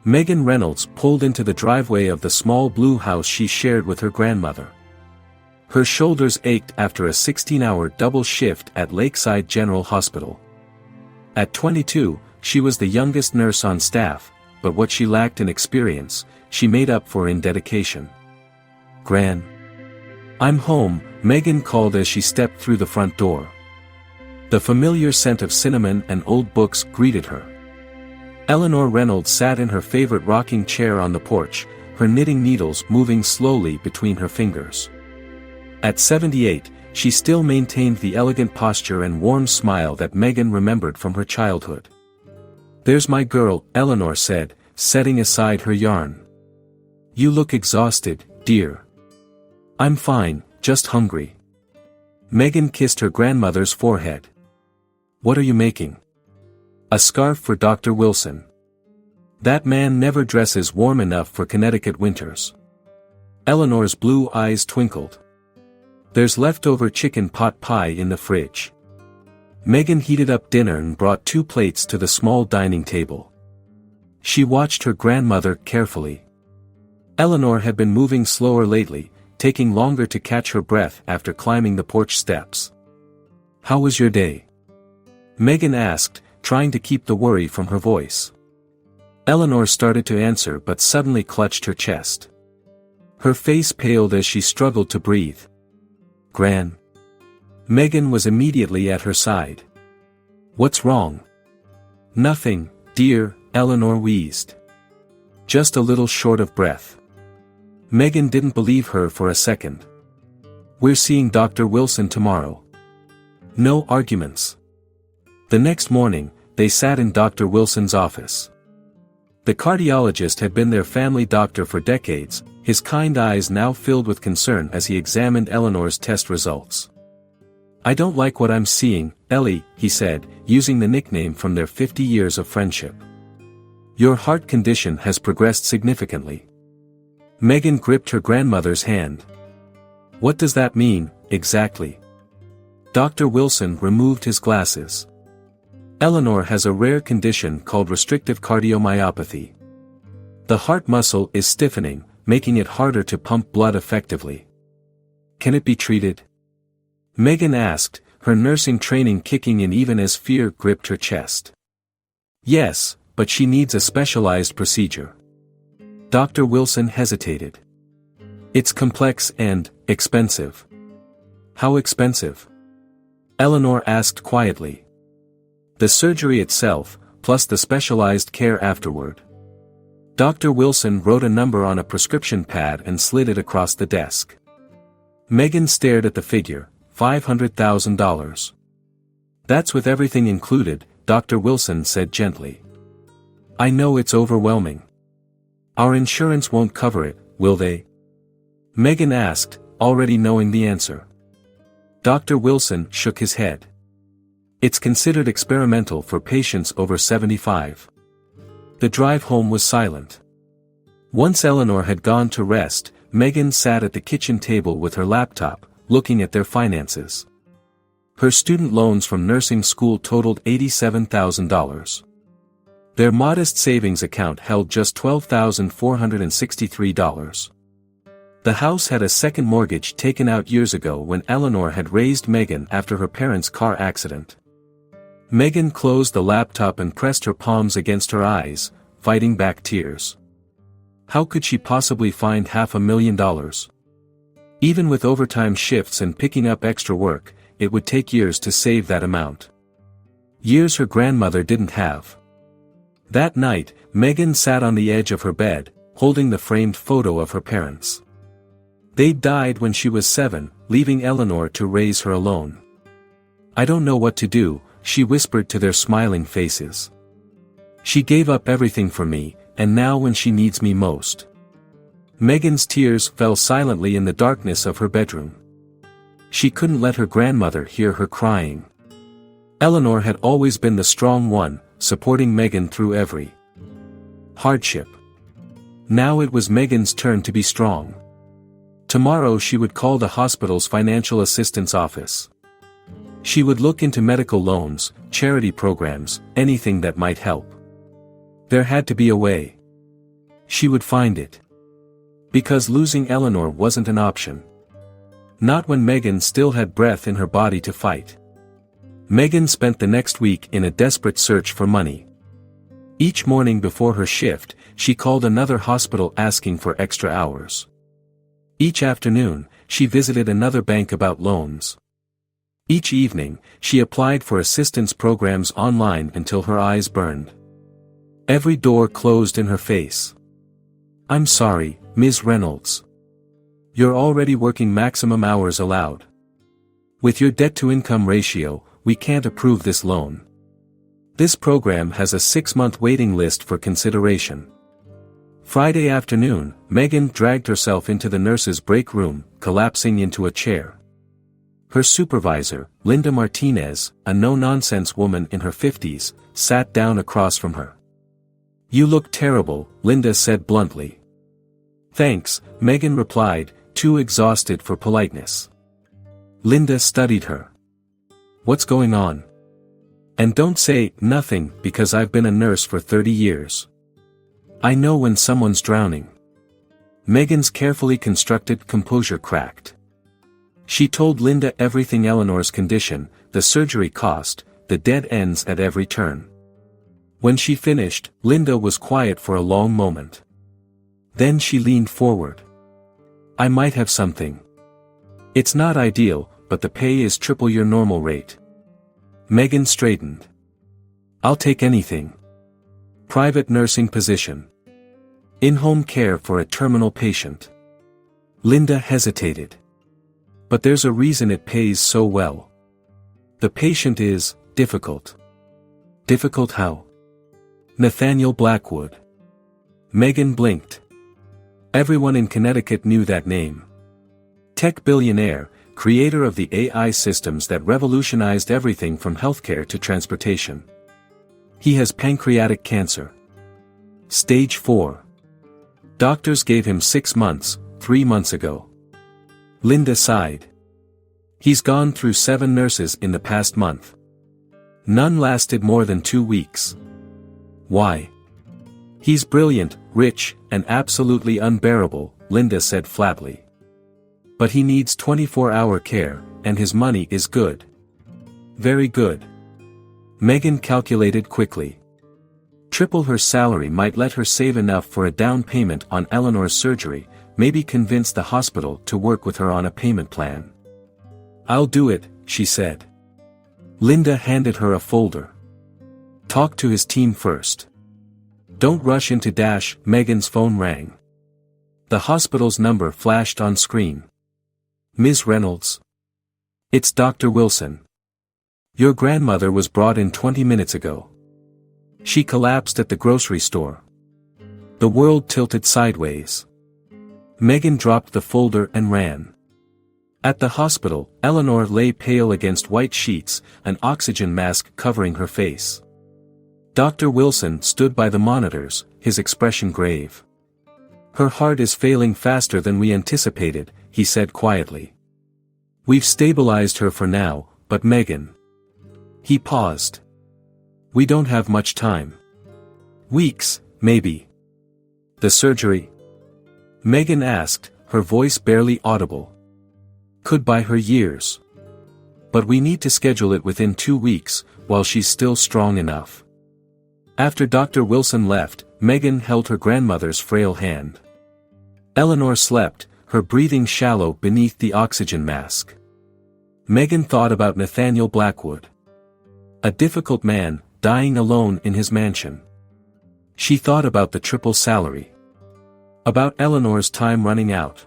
Megan Reynolds pulled into the driveway of the small blue house she shared with her grandmother. Her shoulders ached after a 16-hour double shift at Lakeside General Hospital. At 22, she was the youngest nurse on staff, but what she lacked in experience, she made up for in dedication. "Gran. I'm home," Megan called as she stepped through the front door. The familiar scent of cinnamon and old books greeted her. Eleanor Reynolds sat in her favorite rocking chair on the porch, her knitting needles moving slowly between her fingers. At 78, she still maintained the elegant posture and warm smile that Megan remembered from her childhood. "There's my girl," Eleanor said, setting aside her yarn. "You look exhausted, dear." "I'm fine, just hungry." Megan kissed her grandmother's forehead. "What are you making?" "A scarf for Dr. Wilson. That man never dresses warm enough for Connecticut winters." Eleanor's blue eyes twinkled. "There's leftover chicken pot pie in the fridge." Megan heated up dinner and brought 2 plates to the small dining table. She watched her grandmother carefully. Eleanor had been moving slower lately, taking longer to catch her breath after climbing the porch steps. "How was your day?" Megan asked, trying to keep the worry from her voice. Eleanor started to answer but suddenly clutched her chest. Her face paled as she struggled to breathe. "Gran." Megan was immediately at her side. "What's wrong?" "Nothing, dear," Eleanor wheezed. "Just a little short of breath." Megan didn't believe her for a second. "We're seeing Dr. Wilson tomorrow." No arguments. The next morning, they sat in Dr. Wilson's office. The cardiologist had been their family doctor for decades, his kind eyes now filled with concern as he examined Eleanor's test results. "I don't like what I'm seeing, Ellie," he said, using the nickname from their 50 years of friendship. "Your heart condition has progressed significantly." Megan gripped her grandmother's hand. "What does that mean, exactly?" Dr. Wilson removed his glasses. "Eleanor has a rare condition called restrictive cardiomyopathy. The heart muscle is stiffening, making it harder to pump blood effectively." "Can it be treated?" Megan asked, her nursing training kicking in even as fear gripped her chest. "Yes, but she needs a specialized procedure." Dr. Wilson hesitated. "It's complex and expensive." "How expensive?" Eleanor asked quietly. "The surgery itself, plus the specialized care afterward." Dr. Wilson wrote a number on a prescription pad and slid it across the desk. Megan stared at the figure, $500,000. "That's with everything included," Dr. Wilson said gently. "I know it's overwhelming. Our insurance won't cover it, will they?" Megan asked, already knowing the answer. Dr. Wilson shook his head. "It's considered experimental for patients over 75. The drive home was silent. Once Eleanor had gone to rest, Megan sat at the kitchen table with her laptop, looking at their finances. Her student loans from nursing school totaled $87,000. Their modest savings account held just $12,463. The house had a second mortgage taken out years ago when Eleanor had raised Megan after her parents' car accident. Megan closed the laptop and pressed her palms against her eyes, fighting back tears. How could she possibly find $500,000? Even with overtime shifts and picking up extra work, it would take years to save that amount. Years her grandmother didn't have. That night, Megan sat on the edge of her bed, holding the framed photo of her parents. They'd died when she was 7, leaving Eleanor to raise her alone. "I don't know what to do," she whispered to their smiling faces. "She gave up everything for me, and now when she needs me most." Megan's tears fell silently in the darkness of her bedroom. She couldn't let her grandmother hear her crying. Eleanor had always been the strong one, supporting Megan through every hardship. Now it was Megan's turn to be strong. Tomorrow she would call the hospital's financial assistance office. She would look into medical loans, charity programs, anything that might help. There had to be a way. She would find it. Because losing Eleanor wasn't an option. Not when Megan still had breath in her body to fight. Megan spent the next week in a desperate search for money. Each morning before her shift, she called another hospital asking for extra hours. Each afternoon, she visited another bank about loans. Each evening, she applied for assistance programs online until her eyes burned. Every door closed in her face. "I'm sorry, Ms. Reynolds. You're already working maximum hours allowed. With your debt-to-income ratio, we can't approve this loan. This program has a 6-month waiting list for consideration." Friday afternoon, Megan dragged herself into the nurse's break room, collapsing into a chair. Her supervisor, Linda Martinez, a no-nonsense woman in her 50s, sat down across from her. "You look terrible," Linda said bluntly. "Thanks," Megan replied, too exhausted for politeness. Linda studied her. "What's going on? And don't say, nothing, because I've been a nurse for 30 years. I know when someone's drowning." Megan's carefully constructed composure cracked. She told Linda everything: Eleanor's condition, the surgery cost, the dead ends at every turn. When she finished, Linda was quiet for a long moment. Then she leaned forward. "I might have something. It's not ideal, but the pay is triple your normal rate." Megan straightened. "I'll take anything. Private nursing position. In-home care for a terminal patient." Linda hesitated. "But there's a reason it pays so well. The patient is difficult." "Difficult how?" "Nathaniel Blackwood." Megan blinked. Everyone in Connecticut knew that name. Tech billionaire, creator of the AI systems that revolutionized everything from healthcare to transportation. He has pancreatic cancer. Stage 4. Doctors gave him 6 months, 3 months ago. Linda sighed. He's gone through 7 nurses in the past month. None lasted more than 2 weeks. Why? He's brilliant, rich, and absolutely unbearable, Linda said flatly. But he needs 24-hour care, and his money is good. Very good. Megan calculated quickly. Triple her salary might let her save enough for a down payment on Eleanor's surgery, maybe convince the hospital to work with her on a payment plan. "I'll do it," she said. Linda handed her a folder. "Talk to his team first. Don't rush into dash." Megan's phone rang. The hospital's number flashed on screen. "Ms. Reynolds? It's Dr. Wilson. Your grandmother was brought in 20 minutes ago. She collapsed at the grocery store." The world tilted sideways. Megan dropped the folder and ran. At the hospital, Eleanor lay pale against white sheets, an oxygen mask covering her face. Dr. Wilson stood by the monitors, his expression grave. "Her heart is failing faster than we anticipated," he said quietly. "We've stabilized her for now, but Megan..." He paused. "We don't have much time. Weeks, maybe." "The surgery?" Megan asked, her voice barely audible. "Could buy her years. But we need to schedule it within 2 weeks, while she's still strong enough." After Dr. Wilson left, Megan held her grandmother's frail hand. Eleanor slept, her breathing shallow beneath the oxygen mask. Megan thought about Nathaniel Blackwood. A difficult man, dying alone in his mansion. She thought about the triple salary. About Eleanor's time running out.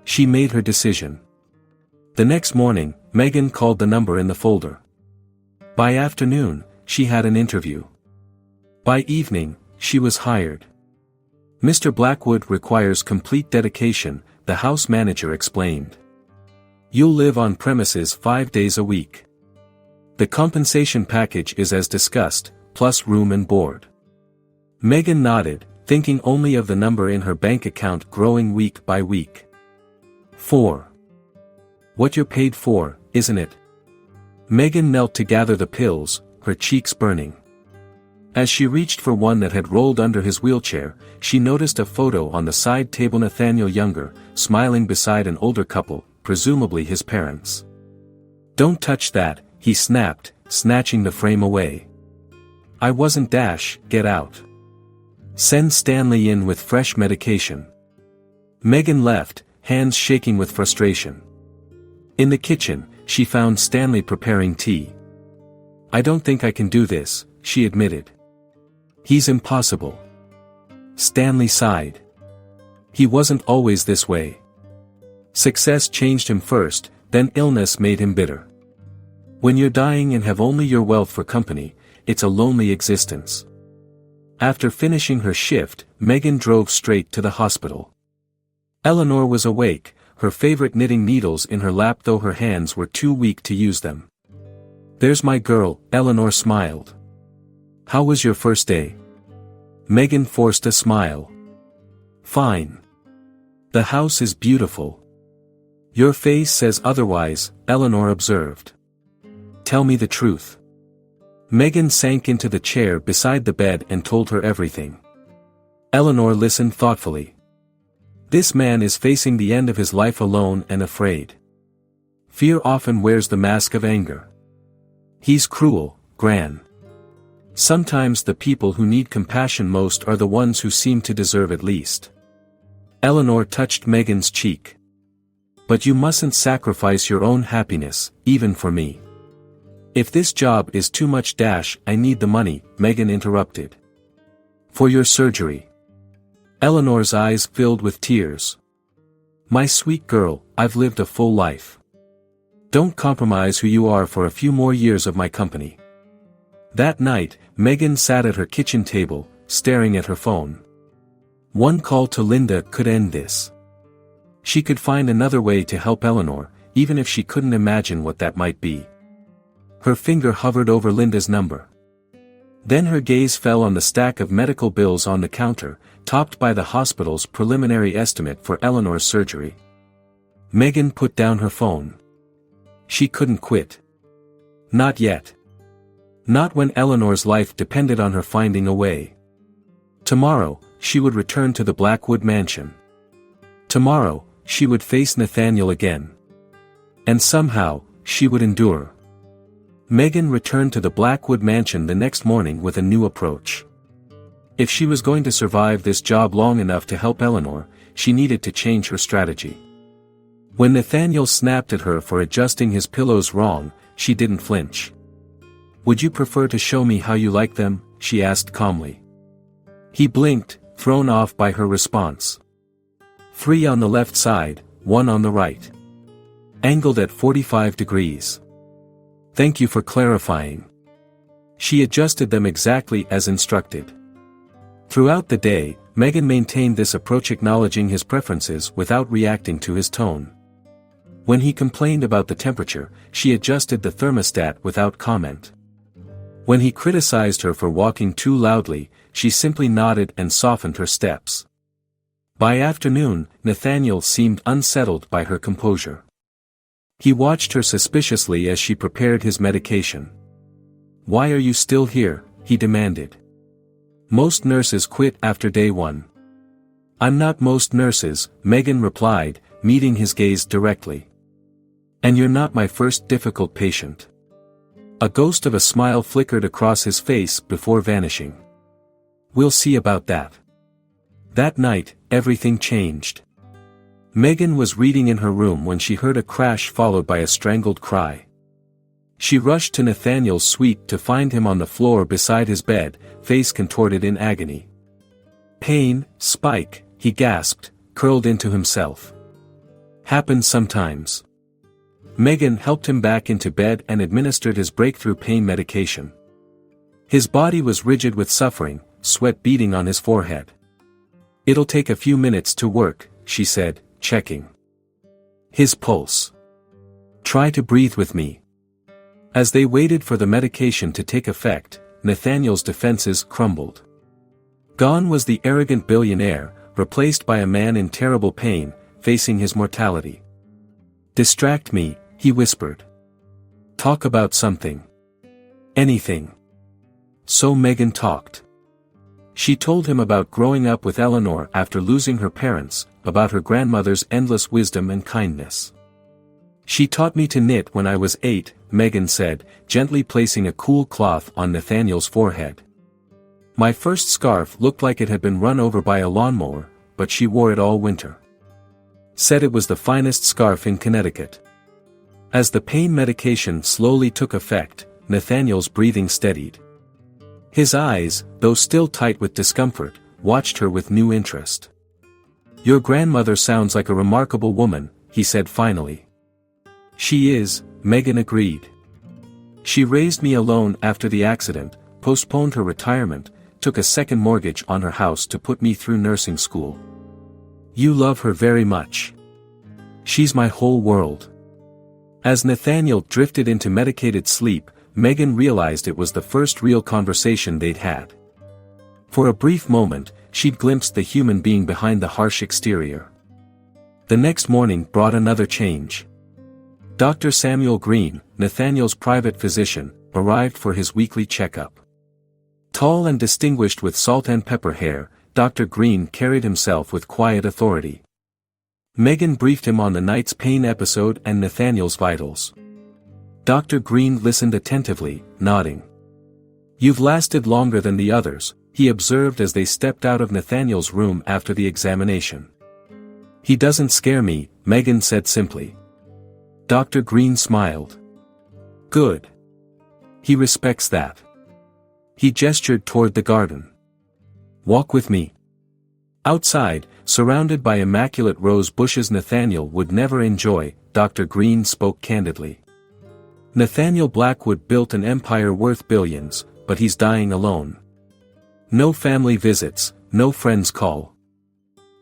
She made her decision. The next morning, Megan called the number in the folder. By afternoon, she had an interview. By evening, she was hired. "Mr. Blackwood requires complete dedication," the house manager explained. "You'll live on premises 5 days a week. The compensation package is as discussed, plus room and board." Megan nodded, thinking only of the number in her bank account growing week by week. 4. What you're paid for, isn't it? Megan knelt to gather the pills, her cheeks burning. As she reached for one that had rolled under his wheelchair, she noticed a photo on the side table. Nathaniel younger, smiling beside an older couple, presumably his parents. "Don't touch that," he snapped, snatching the frame away. "I wasn't Dash, get out. Send Stanley in with fresh medication." Megan left, hands shaking with frustration. In the kitchen, she found Stanley preparing tea. "I don't think I can do this," she admitted. "He's impossible." Stanley sighed. He wasn't always this way. Success changed him first, then illness made him bitter. When you're dying and have only your wealth for company, it's a lonely existence. After finishing her shift, Megan drove straight to the hospital. Eleanor was awake, her favorite knitting needles in her lap though her hands were too weak to use them. "There's my girl," Eleanor smiled. "How was your first day?" Megan forced a smile. "Fine. The house is beautiful." "Your face says otherwise," Eleanor observed. "Tell me the truth." Megan sank into the chair beside the bed and told her everything. Eleanor listened thoughtfully. "This man is facing the end of his life alone and afraid. Fear often wears the mask of anger. He's cruel, Gran. Sometimes the people who need compassion most are the ones who seem to deserve it least." Eleanor touched Megan's cheek. "But you mustn't sacrifice your own happiness, even for me." "If this job is too much Dash, I need the money," Megan interrupted. "For your surgery." Eleanor's eyes filled with tears. "My sweet girl, I've lived a full life. Don't compromise who you are for a few more years of my company." That night, Megan sat at her kitchen table, staring at her phone. One call to Linda could end this. She could find another way to help Eleanor, even if she couldn't imagine what that might be. Her finger hovered over Linda's number. Then her gaze fell on the stack of medical bills on the counter, topped by the hospital's preliminary estimate for Eleanor's surgery. Megan put down her phone. She couldn't quit. Not yet. Not when Eleanor's life depended on her finding a way. Tomorrow, she would return to the Blackwood mansion. Tomorrow, she would face Nathaniel again. And somehow, she would endure. Megan returned to the Blackwood mansion the next morning with a new approach. If she was going to survive this job long enough to help Eleanor, she needed to change her strategy. When Nathaniel snapped at her for adjusting his pillows wrong, she didn't flinch. "Would you prefer to show me how you like them?" she asked calmly. He blinked, thrown off by her response. 3 on the left side, 1 on the right. Angled at 45 degrees. "Thank you for clarifying." She adjusted them exactly as instructed. Throughout the day, Megan maintained this approach, acknowledging his preferences without reacting to his tone. When he complained about the temperature, she adjusted the thermostat without comment. When he criticized her for walking too loudly, she simply nodded and softened her steps. By afternoon, Nathaniel seemed unsettled by her composure. He watched her suspiciously as she prepared his medication. "Why are you still here?" he demanded. "Most nurses quit after day 1. "I'm not most nurses," Megan replied, meeting his gaze directly. "And you're not my first difficult patient." A ghost of a smile flickered across his face before vanishing. "We'll see about that." That night, everything changed. Megan was reading in her room when she heard a crash followed by a strangled cry. She rushed to Nathaniel's suite to find him on the floor beside his bed, face contorted in agony. "Pain, Spike," he gasped, curled into himself. "Happens sometimes." Megan helped him back into bed and administered his breakthrough pain medication. His body was rigid with suffering, sweat beading on his forehead. "It'll take a few minutes to work," she said, checking his pulse. "Try to breathe with me." As they waited for the medication to take effect, Nathaniel's defenses crumbled. Gone was the arrogant billionaire, replaced by a man in terrible pain, facing his mortality. "Distract me," he whispered. "Talk about something. Anything." So Megan talked. She told him about growing up with Eleanor after losing her parents, about her grandmother's endless wisdom and kindness. She taught me to knit when I was 8, Megan said, gently placing a cool cloth on Nathaniel's forehead. My first scarf looked like it had been run over by a lawnmower, but she wore it all winter. Said it was the finest scarf in Connecticut. As the pain medication slowly took effect, Nathaniel's breathing steadied. His eyes, though still tight with discomfort, watched her with new interest. Your grandmother sounds like a remarkable woman, he said finally. She is, Megan agreed. She raised me alone after the accident, postponed her retirement, took a second mortgage on her house to put me through nursing school. You love her very much. She's my whole world. As Nathaniel drifted into medicated sleep, Megan realized it was the first real conversation they'd had. For a brief moment, she'd glimpsed the human being behind the harsh exterior. The next morning brought another change. Dr. Samuel Green, Nathaniel's private physician, arrived for his weekly checkup. Tall and distinguished with salt and pepper hair, Dr. Green carried himself with quiet authority. Megan briefed him on the night's pain episode and Nathaniel's vitals. Dr. Green listened attentively, nodding. You've lasted longer than the others, he observed as they stepped out of Nathaniel's room after the examination. He doesn't scare me, Megan said simply. Dr. Green smiled. Good. He respects that. He gestured toward the garden. Walk with me. Outside, surrounded by immaculate rose bushes Nathaniel would never enjoy, Dr. Green spoke candidly. Nathaniel Blackwood built an empire worth billions, but he's dying alone. No family visits, no friends call.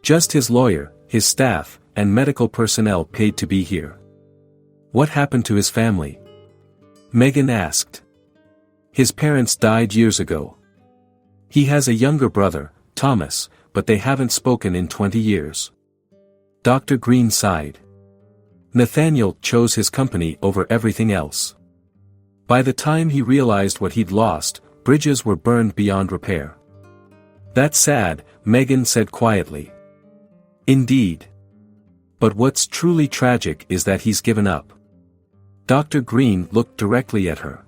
Just his lawyer, his staff, and medical personnel paid to be here. What happened to his family? Megan asked. His parents died years ago. He has a younger brother, Thomas, but they haven't spoken in 20 years. Dr. Green sighed. Nathaniel chose his company over everything else. By the time he realized what he'd lost, bridges were burned beyond repair. That's sad, Megan said quietly. Indeed. But what's truly tragic is that he's given up. Dr. Green looked directly at her.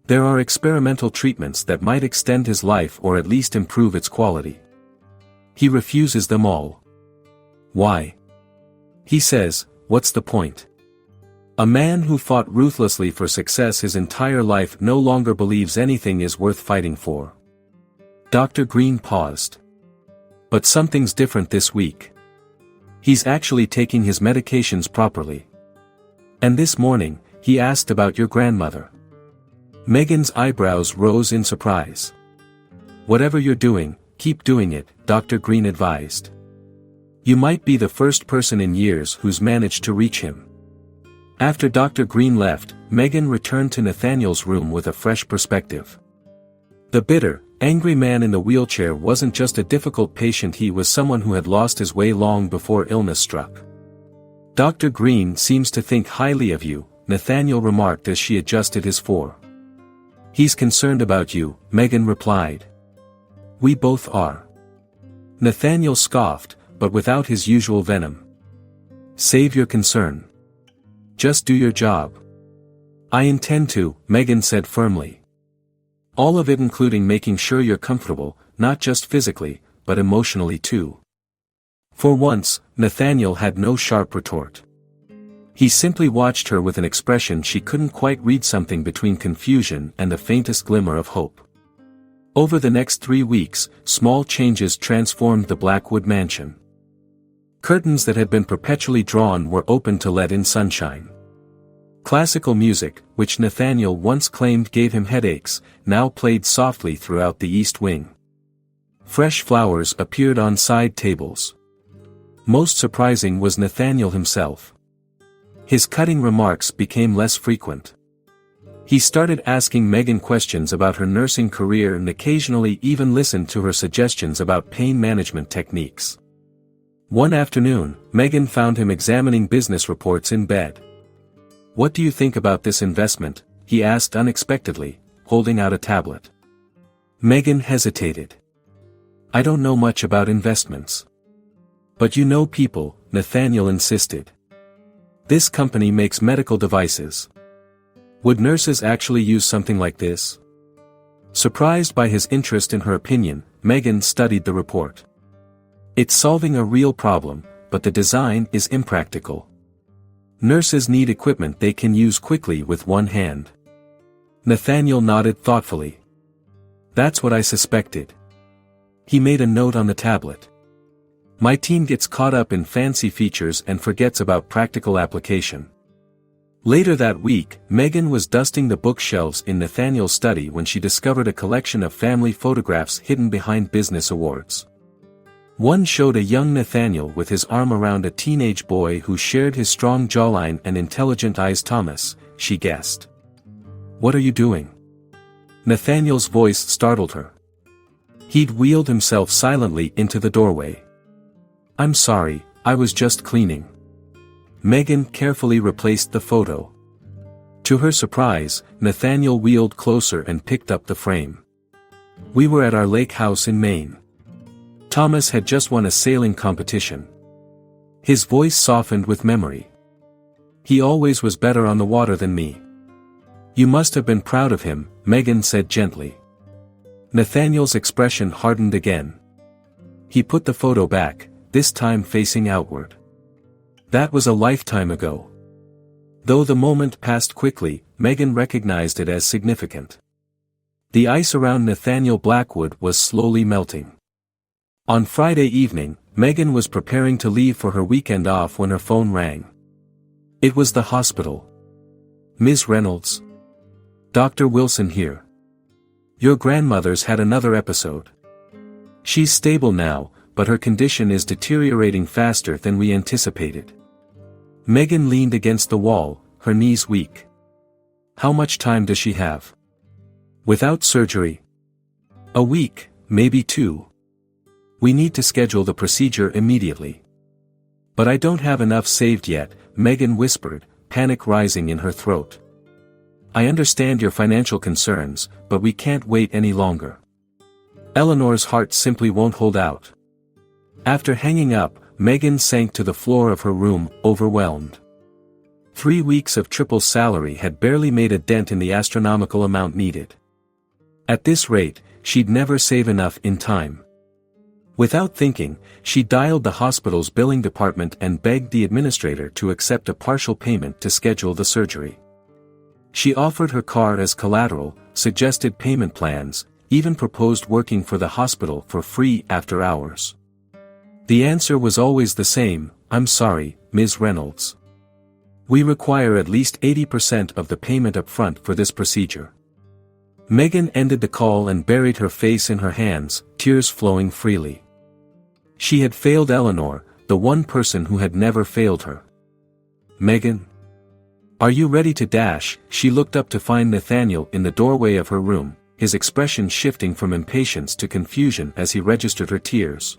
There are experimental treatments that might extend his life or at least improve its quality. He refuses them all. Why? He says, what's the point? A man who fought ruthlessly for success his entire life no longer believes anything is worth fighting for. Dr. Green paused. But something's different this week. He's actually taking his medications properly. And this morning, he asked about your grandmother. Megan's eyebrows rose in surprise. Whatever you're doing, keep doing it, Dr. Green advised. You might be the first person in years who's managed to reach him. After Dr. Green left, Megan returned to Nathaniel's room with a fresh perspective. The bitter, angry man in the wheelchair wasn't just a difficult patient, he was someone who had lost his way long before illness struck. Dr. Green seems to think highly of you, Nathaniel remarked as she adjusted his fore. He's concerned about you, Megan replied. We both are. Nathaniel scoffed, but without his usual venom. Save your concern. Just do your job. I intend to, Megan said firmly. All of it including making sure you're comfortable, not just physically, but emotionally too. For once, Nathaniel had no sharp retort. He simply watched her with an expression she couldn't quite read, something between confusion and the faintest glimmer of hope. Over the next 3 weeks, small changes transformed the Blackwood mansion. Curtains that had been perpetually drawn were opened to let in sunshine. Classical music, which Nathaniel once claimed gave him headaches, now played softly throughout the east wing. Fresh flowers appeared on side tables. Most surprising was Nathaniel himself. His cutting remarks became less frequent. He started asking Megan questions about her nursing career and occasionally even listened to her suggestions about pain management techniques. One afternoon, Megan found him examining business reports in bed. What do you think about this investment? He asked unexpectedly, holding out a tablet. Megan hesitated. I don't know much about investments. But you know people, Nathaniel insisted. This company makes medical devices. Would nurses actually use something like this? Surprised by his interest in her opinion, Megan studied the report. It's solving a real problem, but the design is impractical. Nurses need equipment they can use quickly with one hand. Nathaniel nodded thoughtfully. That's what I suspected. He made a note on the tablet. My team gets caught up in fancy features and forgets about practical application. Later that week, Megan was dusting the bookshelves in Nathaniel's study when she discovered a collection of family photographs hidden behind business awards. One showed a young Nathaniel with his arm around a teenage boy who shared his strong jawline and intelligent eyes. Thomas, she guessed. What are you doing? Nathaniel's voice startled her. He'd wheeled himself silently into the doorway. I'm sorry, I was just cleaning. Megan carefully replaced the photo. To her surprise, Nathaniel wheeled closer and picked up the frame. We were at our lake house in Maine. Thomas had just won a sailing competition. His voice softened with memory. He always was better on the water than me. You must have been proud of him, Megan said gently. Nathaniel's expression hardened again. He put the photo back, this time facing outward. That was a lifetime ago. Though the moment passed quickly, Megan recognized it as significant. The ice around Nathaniel Blackwood was slowly melting. On Friday evening, Megan was preparing to leave for her weekend off when her phone rang. It was the hospital. Ms. Reynolds. Dr. Wilson here. Your grandmother's had another episode. She's stable now, but her condition is deteriorating faster than we anticipated. Megan leaned against the wall, her knees weak. How much time does she have? Without surgery? A week, maybe 2. We need to schedule the procedure immediately. But I don't have enough saved yet, Megan whispered, panic rising in her throat. I understand your financial concerns, but we can't wait any longer. Eleanor's heart simply won't hold out. After hanging up, Megan sank to the floor of her room, overwhelmed. 3 weeks of triple salary had barely made a dent in the astronomical amount needed. At this rate, she'd never save enough in time. Without thinking, she dialed the hospital's billing department and begged the administrator to accept a partial payment to schedule the surgery. She offered her car as collateral, suggested payment plans, even proposed working for the hospital for free after hours. The answer was always the same, I'm sorry, Ms. Reynolds. We require at least 80% of the payment up front for this procedure. Megan ended the call and buried her face in her hands, tears flowing freely. She had failed Eleanor, the one person who had never failed her. Megan? Are you ready to dash? She looked up to find Nathaniel in the doorway of her room, his expression shifting from impatience to confusion as he registered her tears.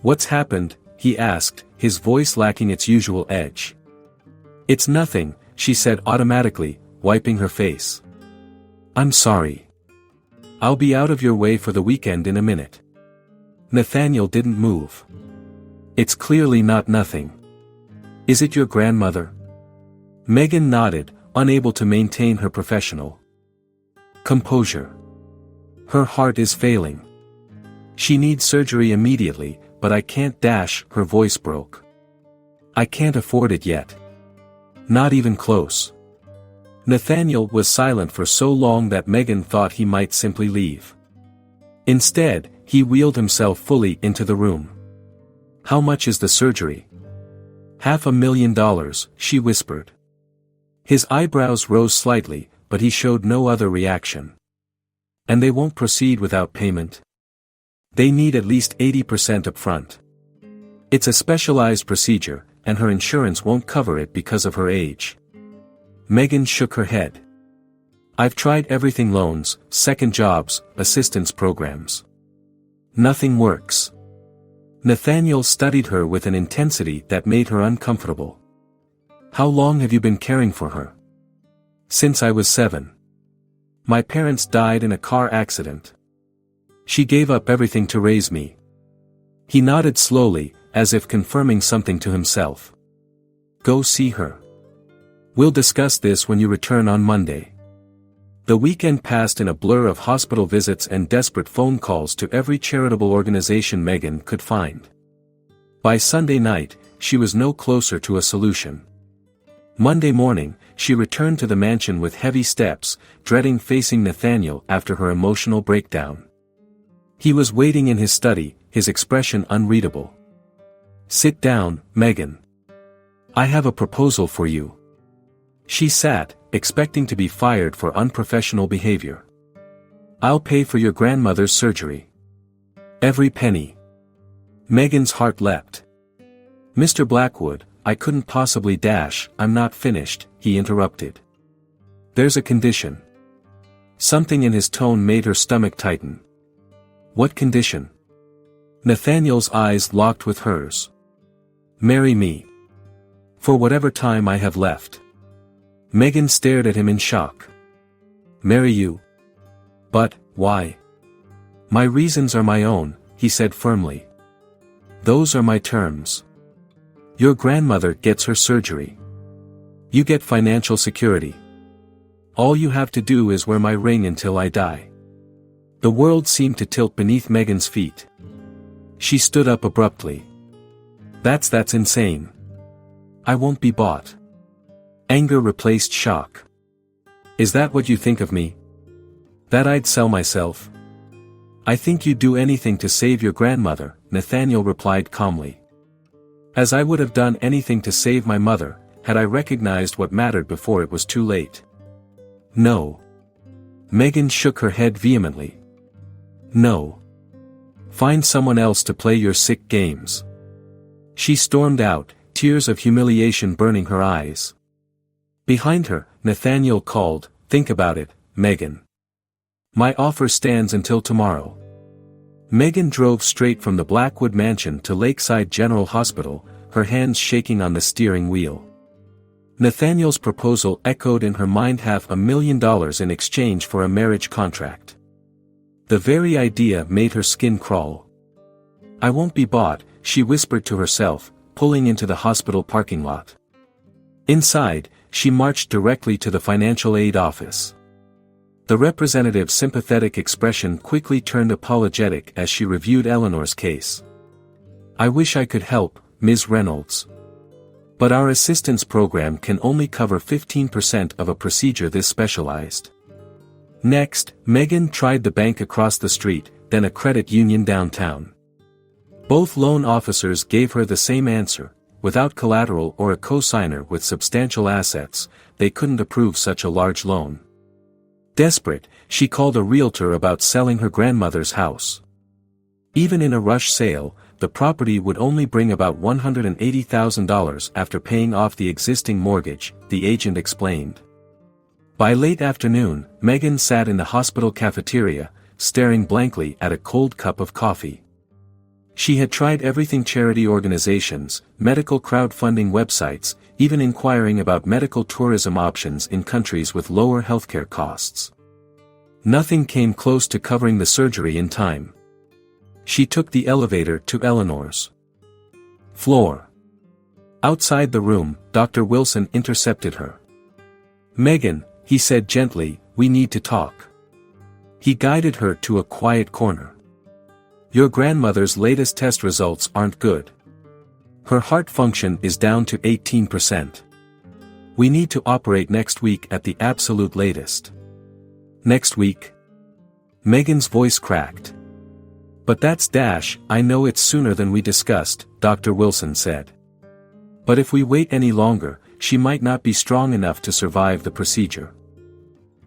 What's happened? He asked, his voice lacking its usual edge. It's nothing, she said automatically, wiping her face. I'm sorry. I'll be out of your way for the weekend in a minute. Nathaniel didn't move. It's clearly not nothing. Is it your grandmother? Megan nodded, unable to maintain her professional composure. Her heart is failing. She needs surgery immediately, but I can't dash, her voice broke. I can't afford it yet. Not even close. Nathaniel was silent for so long that Megan thought he might simply leave. Instead, he wheeled himself fully into the room. How much is the surgery? $500,000, she whispered. His eyebrows rose slightly, but he showed no other reaction. And they won't proceed without payment? They need at least 80% up front. It's a specialized procedure, and her insurance won't cover it because of her age. Megan shook her head. I've tried everything: loans, second jobs, assistance programs. Nothing works. Nathaniel studied her with an intensity that made her uncomfortable. How long have you been caring for her? Since I was 7. My parents died in a car accident. She gave up everything to raise me. He nodded slowly, as if confirming something to himself. Go see her. We'll discuss this when you return on Monday. The weekend passed in a blur of hospital visits and desperate phone calls to every charitable organization Megan could find. By Sunday night, she was no closer to a solution. Monday morning, she returned to the mansion with heavy steps, dreading facing Nathaniel after her emotional breakdown. He was waiting in his study, his expression unreadable. Sit down, Megan. I have a proposal for you. She sat, expecting to be fired for unprofessional behavior. I'll pay for your grandmother's surgery. Every penny. Megan's heart leapt. Mr. Blackwood, I couldn't possibly dash, I'm not finished, he interrupted. There's a condition. Something in his tone made her stomach tighten. What condition? Nathaniel's eyes locked with hers. Marry me. For whatever time I have left. Megan stared at him in shock. Marry you? But, why? My reasons are my own, he said firmly. Those are my terms. Your grandmother gets her surgery. You get financial security. All you have to do is wear my ring until I die. The world seemed to tilt beneath Megan's feet. She stood up abruptly. That's insane. I won't be bought. Anger replaced shock. Is that what you think of me? That I'd sell myself? I think you'd do anything to save your grandmother, Nathaniel replied calmly. As I would have done anything to save my mother, had I recognized what mattered before it was too late. No. Megan shook her head vehemently. No. Find someone else to play your sick games. She stormed out, tears of humiliation burning her eyes. Behind her, Nathaniel called, think about it, Megan. My offer stands until tomorrow. Megan drove straight from the Blackwood mansion to Lakeside General Hospital, her hands shaking on the steering wheel. Nathaniel's proposal echoed in her mind, $500,000 in exchange for a marriage contract. The very idea made her skin crawl. I won't be bought, she whispered to herself, pulling into the hospital parking lot. Inside, she marched directly to the financial aid office. The representative's sympathetic expression quickly turned apologetic as she reviewed Eleanor's case. I wish I could help, Ms. Reynolds. But our assistance program can only cover 15% of a procedure this specialized. Next, Megan tried the bank across the street, then a credit union downtown. Both loan officers gave her the same answer. Without collateral or a co-signer with substantial assets, they couldn't approve such a large loan. Desperate, she called a realtor about selling her grandmother's house. Even in a rush sale, the property would only bring about $180,000 after paying off the existing mortgage, the agent explained. By late afternoon, Megan sat in the hospital cafeteria, staring blankly at a cold cup of coffee. She had tried everything: charity organizations, medical crowdfunding websites, even inquiring about medical tourism options in countries with lower healthcare costs. Nothing came close to covering the surgery in time. She took the elevator to Eleanor's floor. Outside the room, Dr. Wilson intercepted her. Megan, he said gently, we need to talk. He guided her to a quiet corner. Your grandmother's latest test results aren't good. Her heart function is down to 18%. We need to operate next week at the absolute latest. Next week? Megan's voice cracked. But I know it's sooner than we discussed, Dr. Wilson said. But if we wait any longer, she might not be strong enough to survive the procedure.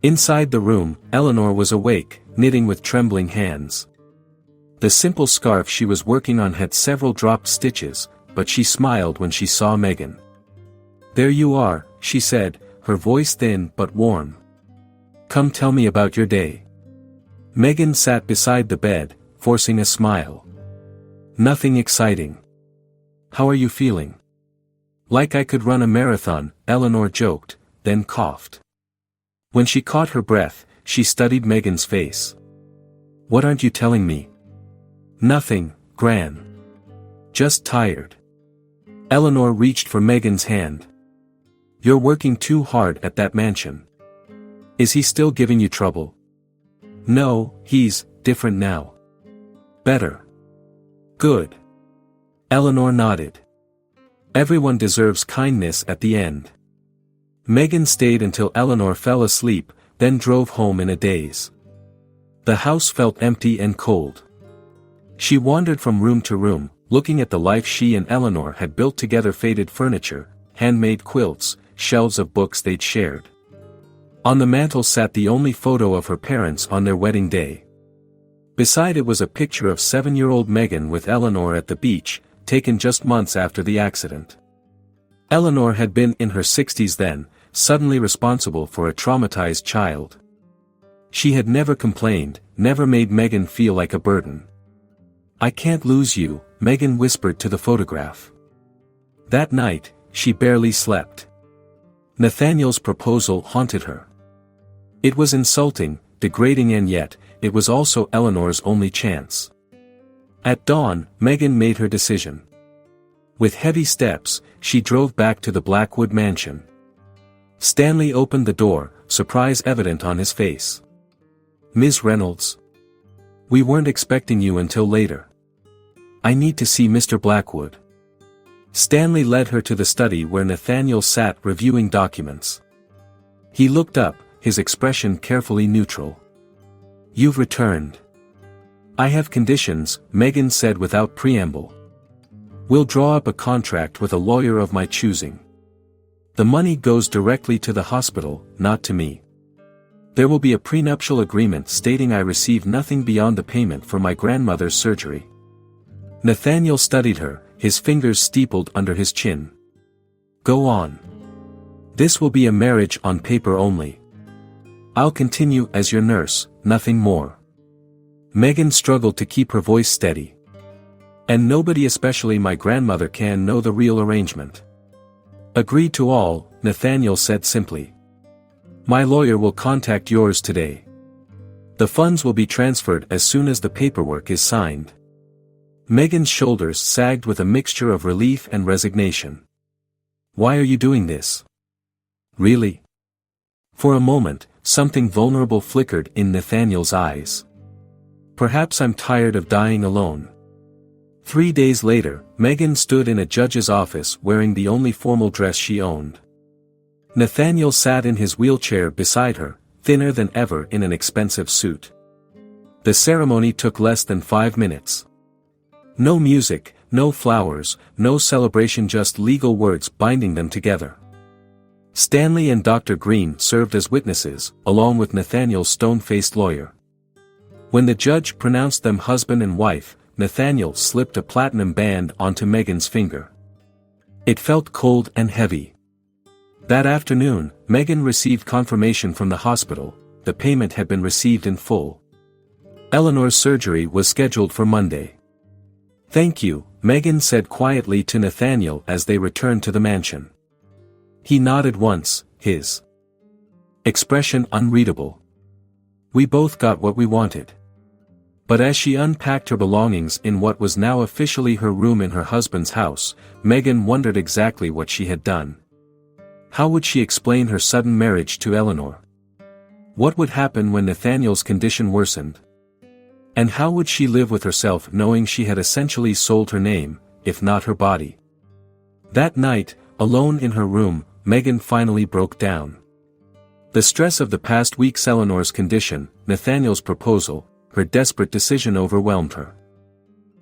Inside the room, Eleanor was awake, knitting with trembling hands. The simple scarf she was working on had several dropped stitches, but she smiled when she saw Megan. There you are, she said, her voice thin but warm. Come tell me about your day. Megan sat beside the bed, forcing a smile. Nothing exciting. How are you feeling? Like I could run a marathon, Eleanor joked, then coughed. When she caught her breath, she studied Megan's face. What aren't you telling me? Nothing, Gran. Just tired. Eleanor reached for Megan's hand. You're working too hard at that mansion. Is he still giving you trouble? No, he's different now. Better. Good. Eleanor nodded. Everyone deserves kindness at the end. Megan stayed until Eleanor fell asleep, then drove home in a daze. The house felt empty and cold. She wandered from room to room, looking at the life she and Eleanor had built together: faded furniture, handmade quilts, shelves of books they'd shared. On the mantel sat the only photo of her parents on their wedding day. Beside it was a picture of 7-year-old Megan with Eleanor at the beach, taken just months after the accident. Eleanor had been in her 60s then, suddenly responsible for a traumatized child. She had never complained, never made Megan feel like a burden. I can't lose you, Megan whispered to the photograph. That night, she barely slept. Nathaniel's proposal haunted her. It was insulting, degrading, and yet, it was also Eleanor's only chance. At dawn, Megan made her decision. With heavy steps, she drove back to the Blackwood mansion. Stanley opened the door, surprise evident on his face. Ms. Reynolds? We weren't expecting you until later. I need to see Mr. Blackwood. Stanley led her to the study where Nathaniel sat reviewing documents. He looked up, his expression carefully neutral. You've returned. I have conditions, Megan said without preamble. We'll draw up a contract with a lawyer of my choosing. The money goes directly to the hospital, not to me. There will be a prenuptial agreement stating I receive nothing beyond the payment for my grandmother's surgery. Nathaniel studied her, his fingers steepled under his chin. Go on. This will be a marriage on paper only. I'll continue as your nurse, nothing more. Megan struggled to keep her voice steady. And nobody, especially my grandmother, can know the real arrangement. Agreed to all, Nathaniel said simply. My lawyer will contact yours today. The funds will be transferred as soon as the paperwork is signed. Megan's shoulders sagged with a mixture of relief and resignation. Why are you doing this? Really? For a moment, something vulnerable flickered in Nathaniel's eyes. Perhaps I'm tired of dying alone. 3 days later, Megan stood in a judge's office wearing the only formal dress she owned. Nathaniel sat in his wheelchair beside her, thinner than ever in an expensive suit. The ceremony took less than 5 minutes. No music, no flowers, no celebration, just legal words binding them together. Stanley and Dr. Green served as witnesses, along with Nathaniel's stone-faced lawyer. When the judge pronounced them husband and wife, Nathaniel slipped a platinum band onto Megan's finger. It felt cold and heavy. That afternoon, Megan received confirmation from the hospital. The payment had been received in full. Eleanor's surgery was scheduled for Monday. Thank you, Megan said quietly to Nathaniel as they returned to the mansion. He nodded once, his expression unreadable. We both got what we wanted. But as she unpacked her belongings in what was now officially her room in her husband's house, Megan wondered exactly what she had done. How would she explain her sudden marriage to Eleanor? What would happen when Nathaniel's condition worsened? And how would she live with herself knowing she had essentially sold her name, if not her body? That night, alone in her room, Megan finally broke down. The stress of the past weeks, Eleanor's condition, Nathaniel's proposal, her desperate decision overwhelmed her.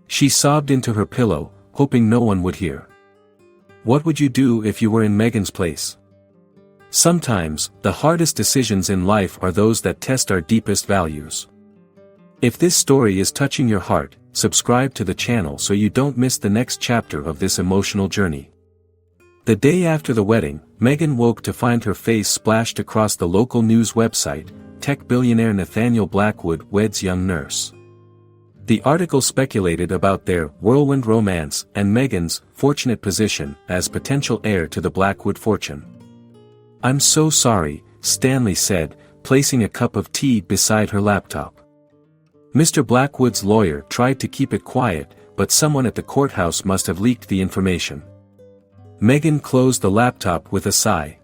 She sobbed into her pillow, hoping no one would hear. What would you do if you were in Megan's place? Sometimes, the hardest decisions in life are those that test our deepest values. If this story is touching your heart, subscribe to the channel so you don't miss the next chapter of this emotional journey. The day after the wedding, Megan woke to find her face splashed across the local news website. Tech billionaire Nathaniel Blackwood weds young nurse. The article speculated about their whirlwind romance and Megan's fortunate position as potential heir to the Blackwood fortune. I'm so sorry, Stanley said, placing a cup of tea beside her laptop. Mr. Blackwood's lawyer tried to keep it quiet, but someone at the courthouse must have leaked the information. Megan closed the laptop with a sigh.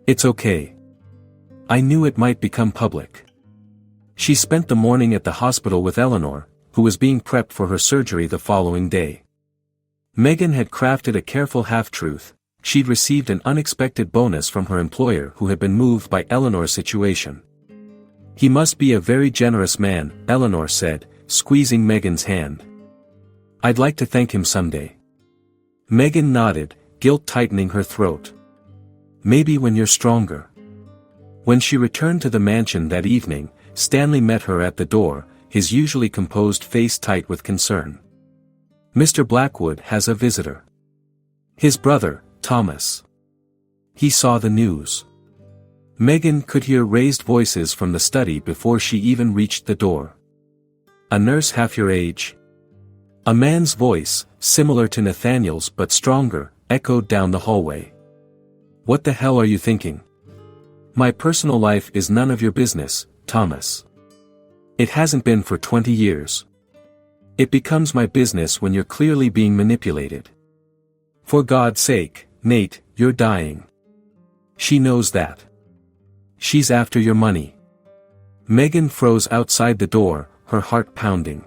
It's okay. I knew it might become public. She spent the morning at the hospital with Eleanor, who was being prepped for her surgery the following day. Megan had crafted a careful half-truth. She'd received an unexpected bonus from her employer who had been moved by Eleanor's situation. He must be a very generous man, Eleanor said, squeezing Megan's hand. I'd like to thank him someday. Megan nodded, guilt tightening her throat. Maybe when you're stronger. When she returned to the mansion that evening, Stanley met her at the door, his usually composed face tight with concern. Mr. Blackwood has a visitor. His brother, Thomas. He saw the news. Megan could hear raised voices from the study before she even reached the door. A nurse half your age? A man's voice, similar to Nathaniel's but stronger, echoed down the hallway. What the hell are you thinking? My personal life is none of your business, Thomas. It hasn't been for 20 years. It becomes my business when you're clearly being manipulated. For God's sake, Nate, you're dying. She knows that. She's after your money. Megan froze outside the door, her heart pounding.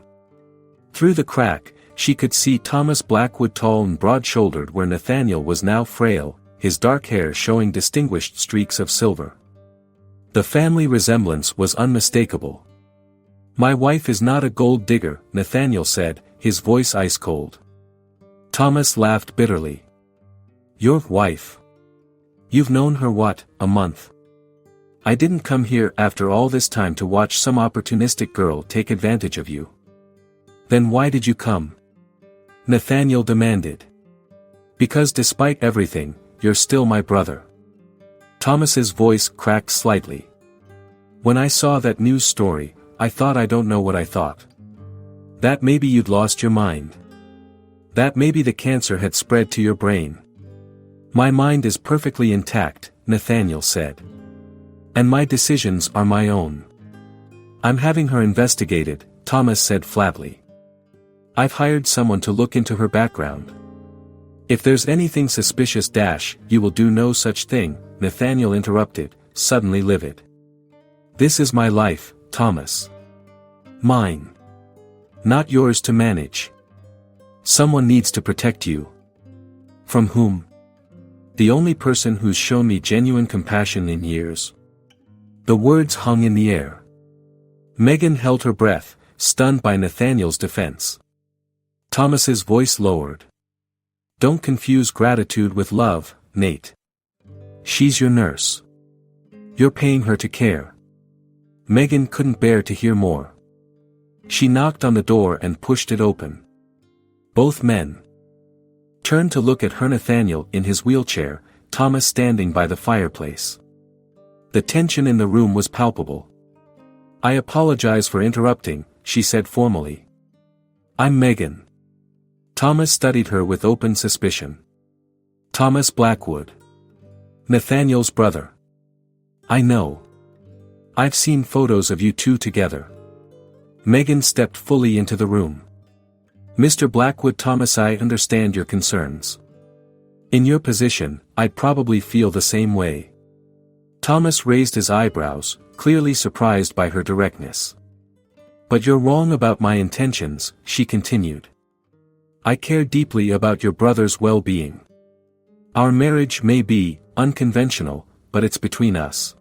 Through the crack, she could see Thomas Blackwood tall and broad-shouldered where Nathaniel was now frail, his dark hair showing distinguished streaks of silver. The family resemblance was unmistakable. My wife is not a gold digger, Nathaniel said, his voice ice-cold. Thomas laughed bitterly. Your wife? You've known her what, a month? I didn't come here after all this time to watch some opportunistic girl take advantage of you. Then why did you come? Nathaniel demanded. Because despite everything, you're still my brother. Thomas's voice cracked slightly. When I saw that news story, I thought I don't know what I thought. That maybe you'd lost your mind. That maybe the cancer had spread to your brain. My mind is perfectly intact, Nathaniel said. And my decisions are my own. I'm having her investigated, Thomas said flatly. I've hired someone to look into her background. If there's anything suspicious you will do no such thing, Nathaniel interrupted, suddenly livid. This is my life, Thomas. Mine. Not yours to manage. Someone needs to protect you. From whom? The only person who's shown me genuine compassion in years. The words hung in the air. Megan held her breath, stunned by Nathaniel's defense. Thomas's voice lowered. Don't confuse gratitude with love, Nate. She's your nurse. You're paying her to care. Megan couldn't bear to hear more. She knocked on the door and pushed it open. Both men turned to look at her. Nathaniel in his wheelchair, Thomas standing by the fireplace. The tension in the room was palpable. I apologize for interrupting, she said formally. I'm Megan. Thomas studied her with open suspicion. Thomas Blackwood. Nathaniel's brother. I know. I've seen photos of you two together. Megan stepped fully into the room. Mr. Blackwood. Thomas, I understand your concerns. In your position, I'd probably feel the same way. Thomas raised his eyebrows, clearly surprised by her directness. But you're wrong about my intentions, she continued. I care deeply about your brother's well-being. Our marriage may be unconventional, but it's between us.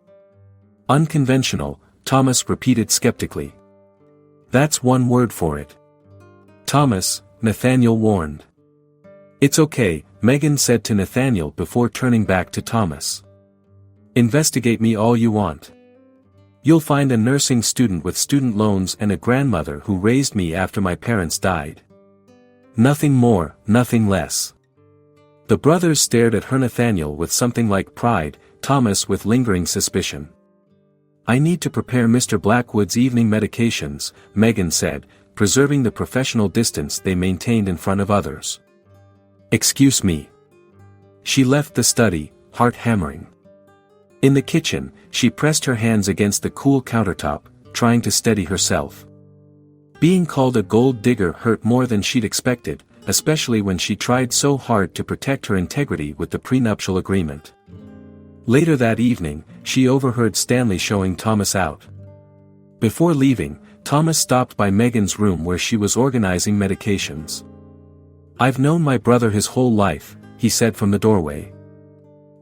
Unconventional, Thomas repeated skeptically. That's one word for it. Thomas, Nathaniel warned. It's okay, Megan said to Nathaniel before turning back to Thomas. Investigate me all you want. You'll find a nursing student with student loans and a grandmother who raised me after my parents died. Nothing more, nothing less. The brothers stared at her. Nathaniel with something like pride, Thomas with lingering suspicion. I need to prepare Mr. Blackwood's evening medications, Megan said, preserving the professional distance they maintained in front of others. Excuse me. She left the study, heart hammering. In the kitchen, she pressed her hands against the cool countertop, trying to steady herself. Being called a gold digger hurt more than she'd expected, especially when she tried so hard to protect her integrity with the prenuptial agreement. Later that evening, she overheard Stanley showing Thomas out. Before leaving, Thomas stopped by Megan's room where she was organizing medications. "I've known my brother his whole life," he said from the doorway.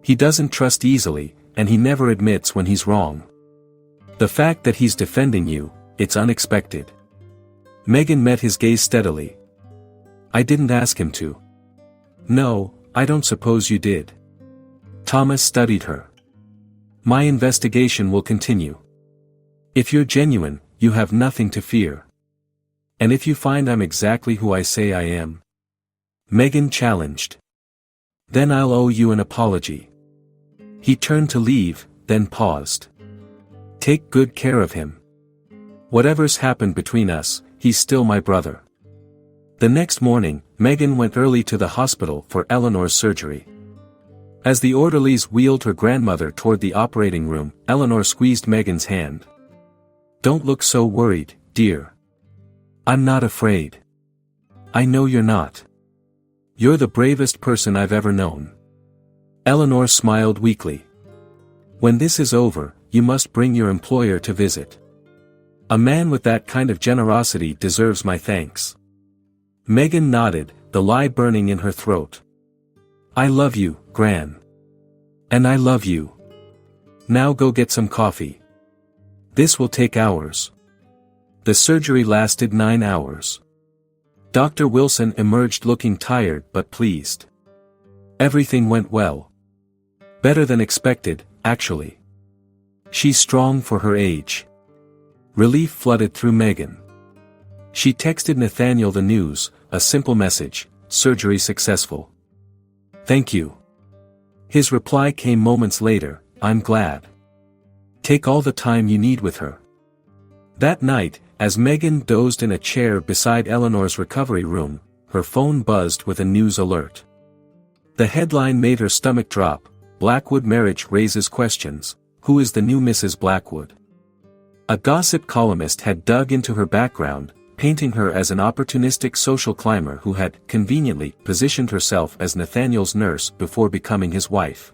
"He doesn't trust easily, and he never admits when he's wrong. The fact that he's defending you, it's unexpected." Megan met his gaze steadily. "I didn't ask him to." "No, I don't suppose you did." Thomas studied her. "My investigation will continue. If you're genuine, you have nothing to fear. And if you find I'm exactly who I say I am," Megan challenged, "then I'll owe you an apology." He turned to leave, then paused. "Take good care of him. Whatever's happened between us, he's still my brother." The next morning, Megan went early to the hospital for Eleanor's surgery. As the orderlies wheeled her grandmother toward the operating room, Eleanor squeezed Megan's hand. "Don't look so worried, dear. I'm not afraid. I know you're not. You're the bravest person I've ever known." Eleanor smiled weakly. "When this is over, you must bring your employer to visit. A man with that kind of generosity deserves my thanks." Megan nodded, the lie burning in her throat. "I love you, Gran. And I love you. Now go get some coffee. This will take hours." The surgery lasted 9 hours. Dr. Wilson emerged looking tired but pleased. "Everything went well. Better than expected, actually. She's strong for her age." Relief flooded through Megan. She texted Nathaniel the news, a simple message: "Surgery successful. Thank you." His reply came moments later: "I'm glad. Take all the time you need with her." That night, as Megan dozed in a chair beside Eleanor's recovery room, her phone buzzed with a news alert. The headline made her stomach drop: "Blackwood marriage raises questions. Who is the new Mrs. Blackwood?" A gossip columnist had dug into her background, painting her as an opportunistic social climber who had, conveniently, positioned herself as Nathaniel's nurse before becoming his wife.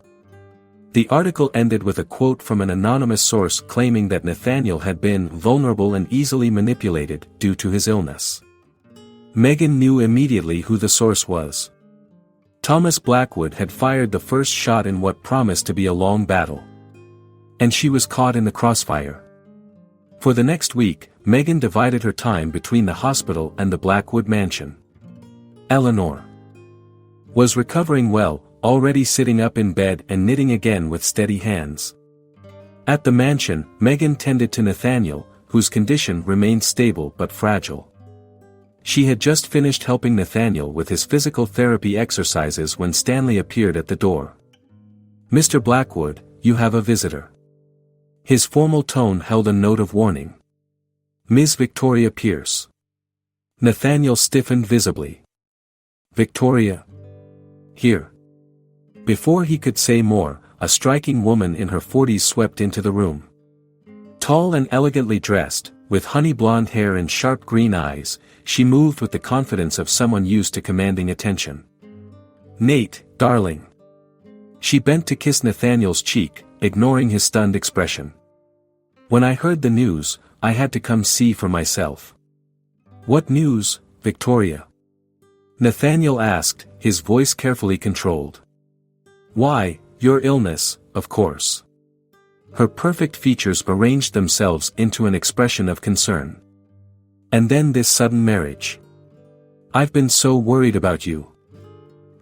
The article ended with a quote from an anonymous source claiming that Nathaniel had been vulnerable and easily manipulated due to his illness. Megan knew immediately who the source was. Thomas Blackwood had fired the first shot in what promised to be a long battle. And she was caught in the crossfire. For the next week, Megan divided her time between the hospital and the Blackwood mansion. Eleanor was recovering well, already sitting up in bed and knitting again with steady hands. At the mansion, Megan tended to Nathaniel, whose condition remained stable but fragile. She had just finished helping Nathaniel with his physical therapy exercises when Stanley appeared at the door. "Mr. Blackwood, you have a visitor." His formal tone held a note of warning. "Ms. Victoria Pierce." Nathaniel stiffened visibly. "Victoria? Here." Before he could say more, a striking woman in her 40s swept into the room. Tall and elegantly dressed, with honey blonde hair and sharp green eyes, she moved with the confidence of someone used to commanding attention. "Nate, darling." She bent to kiss Nathaniel's cheek, ignoring his stunned expression. "When I heard the news, I had to come see for myself." "What news, Victoria?" Nathaniel asked, his voice carefully controlled. "Why, your illness, of course." Her perfect features arranged themselves into an expression of concern. "And then this sudden marriage. I've been so worried about you."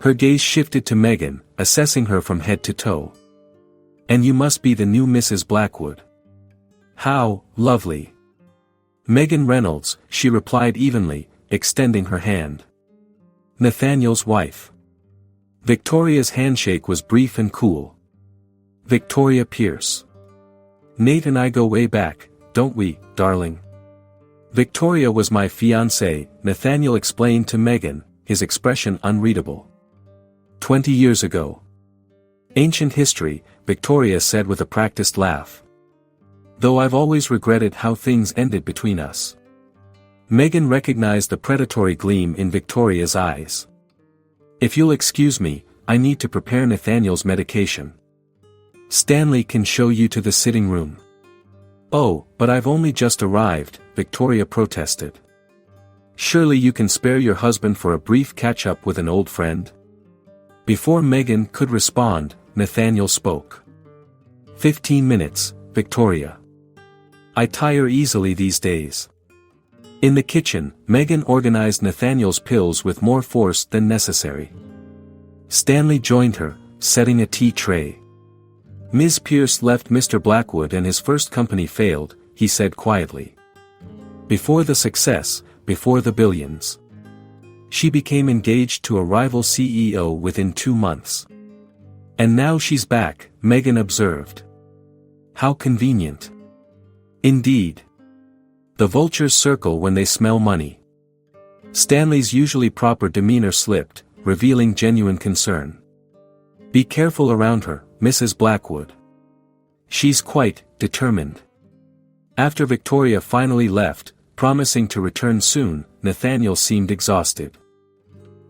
Her gaze shifted to Megan, assessing her from head to toe. "And you must be the new Mrs. Blackwood." "How, lovely." "Megan Reynolds," she replied evenly, extending her hand. "Nathaniel's wife." Victoria's handshake was brief and cool. "Victoria Pierce. Nate and I go way back, don't we, darling?" "Victoria was my fiancée," Nathaniel explained to Megan, his expression unreadable. 20 years ago. "Ancient history," Victoria said with a practiced laugh. "Though I've always regretted how things ended between us." Megan recognized the predatory gleam in Victoria's eyes. If you'll excuse me, I need to prepare Nathaniel's medication. Stanley can show you to the sitting room. Oh, but I've only just arrived, Victoria protested. Surely you can spare your husband for a brief catch-up with an old friend? Before Megan could respond, Nathaniel spoke. 15 minutes, Victoria. I tire easily these days. In the kitchen, Megan organized Nathaniel's pills with more force than necessary. Stanley joined her, setting a tea tray. Ms. Pierce left Mr. Blackwood and his first company failed, he said quietly. Before the success, before the billions. She became engaged to a rival CEO within 2 months. And now she's back, Megan observed. How convenient. Indeed. The vultures circle when they smell money. Stanley's usually proper demeanor slipped, revealing genuine concern. Be careful around her, Mrs. Blackwood. She's quite determined. After Victoria finally left, promising to return soon, Nathaniel seemed exhausted.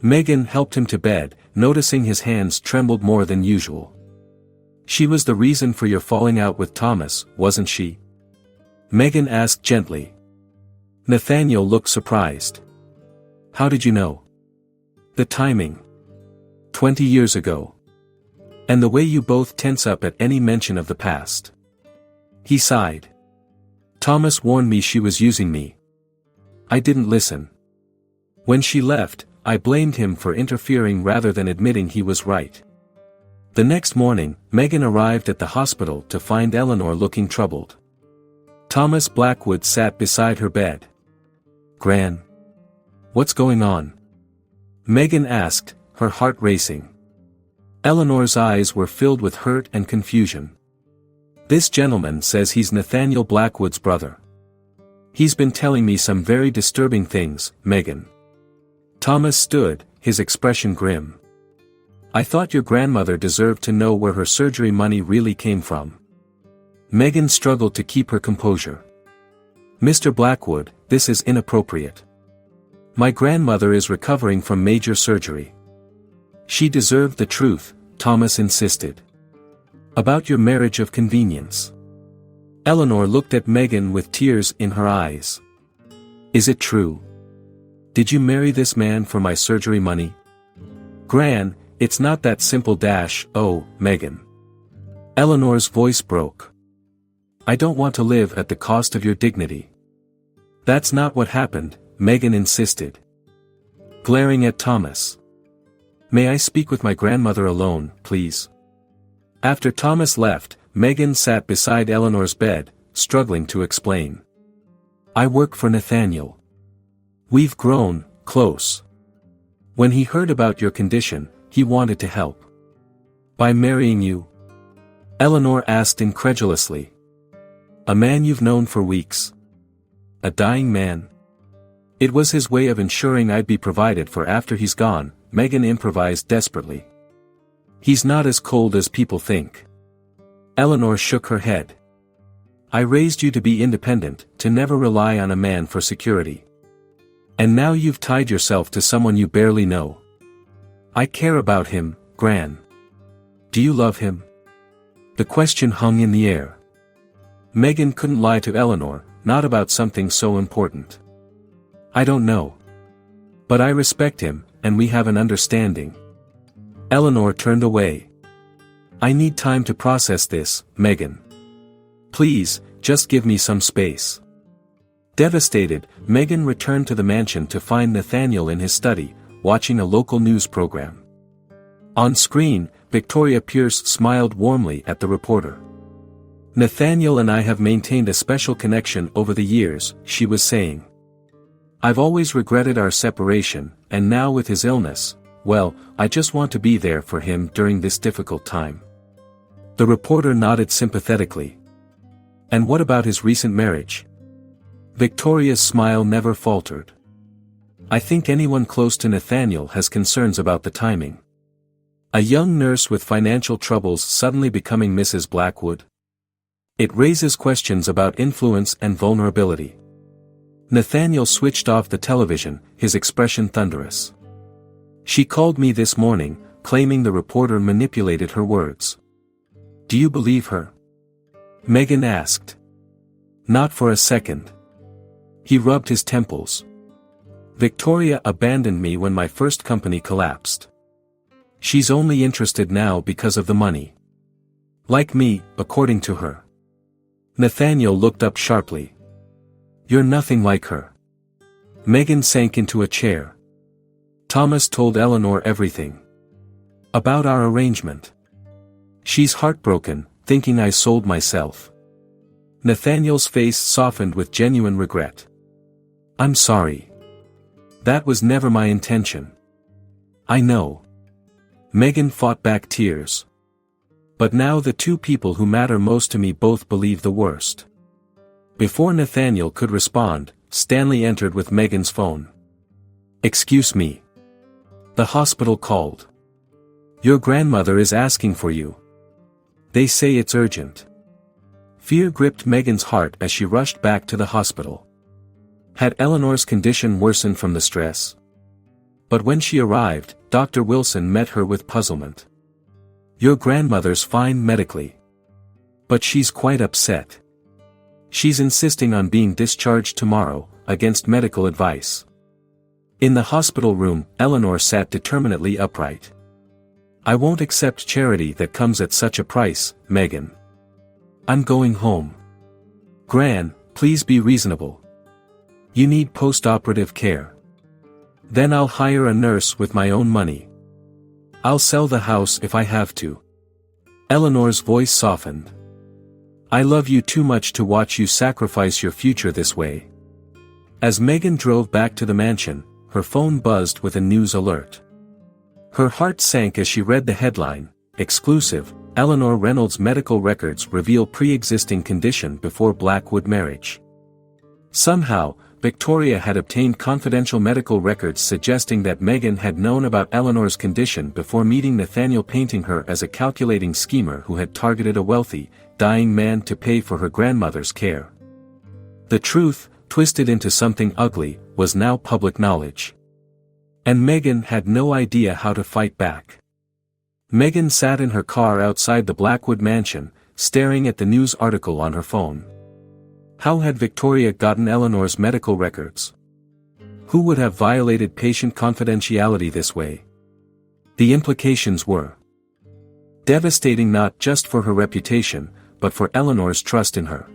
Megan helped him to bed, noticing his hands trembled more than usual. She was the reason for your falling out with Thomas, wasn't she? Megan asked gently. Nathaniel looked surprised. How did you know? The timing. 20 years ago. And the way you both tense up at any mention of the past. He sighed. Thomas warned me she was using me. I didn't listen. When she left, I blamed him for interfering rather than admitting he was right. The next morning, Megan arrived at the hospital to find Eleanor looking troubled. Thomas Blackwood sat beside her bed. Gran. What's going on? Megan asked, her heart racing. Eleanor's eyes were filled with hurt and confusion. This gentleman says he's Nathaniel Blackwood's brother. He's been telling me some very disturbing things, Megan. Thomas stood, his expression grim. I thought your grandmother deserved to know where her surgery money really came from. Megan struggled to keep her composure. Mr. Blackwood, this is inappropriate. My grandmother is recovering from major surgery. She deserved the truth, Thomas insisted. About your marriage of convenience. Eleanor looked at Megan with tears in her eyes. Is it true? Did you marry this man for my surgery money? Gran, it's not that simple oh, Megan. Eleanor's voice broke. I don't want to live at the cost of your dignity. That's not what happened, Megan insisted. Glaring at Thomas. May I speak with my grandmother alone, please? After Thomas left, Megan sat beside Eleanor's bed, struggling to explain. I work for Nathaniel. We've grown close. When he heard about your condition, he wanted to help. By marrying you? Eleanor asked incredulously. A man you've known for weeks. A dying man. It was his way of ensuring I'd be provided for after he's gone, Megan improvised desperately. He's not as cold as people think. Eleanor shook her head. I raised you to be independent, to never rely on a man for security. And now you've tied yourself to someone you barely know. I care about him, Gran. Do you love him? The question hung in the air. Megan couldn't lie to Eleanor, not about something so important. I don't know. But I respect him, and we have an understanding. Eleanor turned away. I need time to process this, Megan. Please, just give me some space. Devastated, Megan returned to the mansion to find Nathaniel in his study, watching a local news program. On screen, Victoria Pierce smiled warmly at the reporter. Nathaniel and I have maintained a special connection over the years, she was saying. I've always regretted our separation, and now with his illness, well, I just want to be there for him during this difficult time. The reporter nodded sympathetically. And what about his recent marriage? Victoria's smile never faltered. I think anyone close to Nathaniel has concerns about the timing. A young nurse with financial troubles suddenly becoming Mrs. Blackwood? It raises questions about influence and vulnerability. Nathaniel switched off the television, his expression thunderous. She called me this morning, claiming the reporter manipulated her words. Do you believe her? Megan asked. Not for a second. He rubbed his temples. Victoria abandoned me when my first company collapsed. She's only interested now because of the money. Like me, according to her. Nathaniel looked up sharply. You're nothing like her. Megan sank into a chair. Thomas told Eleanor everything. About our arrangement. She's heartbroken, thinking I sold myself. Nathaniel's face softened with genuine regret. I'm sorry. That was never my intention. I know. Megan fought back tears. But now the two people who matter most to me both believe the worst. Before Nathaniel could respond, Stanley entered with Megan's phone. Excuse me. The hospital called. Your grandmother is asking for you. They say it's urgent. Fear gripped Megan's heart as she rushed back to the hospital. Had Eleanor's condition worsened from the stress? But when she arrived, Dr. Wilson met her with puzzlement. Your grandmother's fine medically. But she's quite upset. She's insisting on being discharged tomorrow, against medical advice. In the hospital room, Eleanor sat determinedly upright. I won't accept charity that comes at such a price, Megan. I'm going home. Gran, please be reasonable. You need post-operative care. Then I'll hire a nurse with my own money. I'll sell the house if I have to. Eleanor's voice softened. I love you too much to watch you sacrifice your future this way. As Megan drove back to the mansion, her phone buzzed with a news alert. Her heart sank as she read the headline, Exclusive, Eleanor Reynolds' medical records reveal pre-existing condition before Blackwood marriage. Somehow, Victoria had obtained confidential medical records suggesting that Megan had known about Eleanor's condition before meeting Nathaniel, painting her as a calculating schemer who had targeted a wealthy, dying man to pay for her grandmother's care. The truth, twisted into something ugly, was now public knowledge. And Megan had no idea how to fight back. Megan sat in her car outside the Blackwood mansion, staring at the news article on her phone. How had Victoria gotten Eleanor's medical records? Who would have violated patient confidentiality this way? The implications were devastating, not just for her reputation, but for Eleanor's trust in her.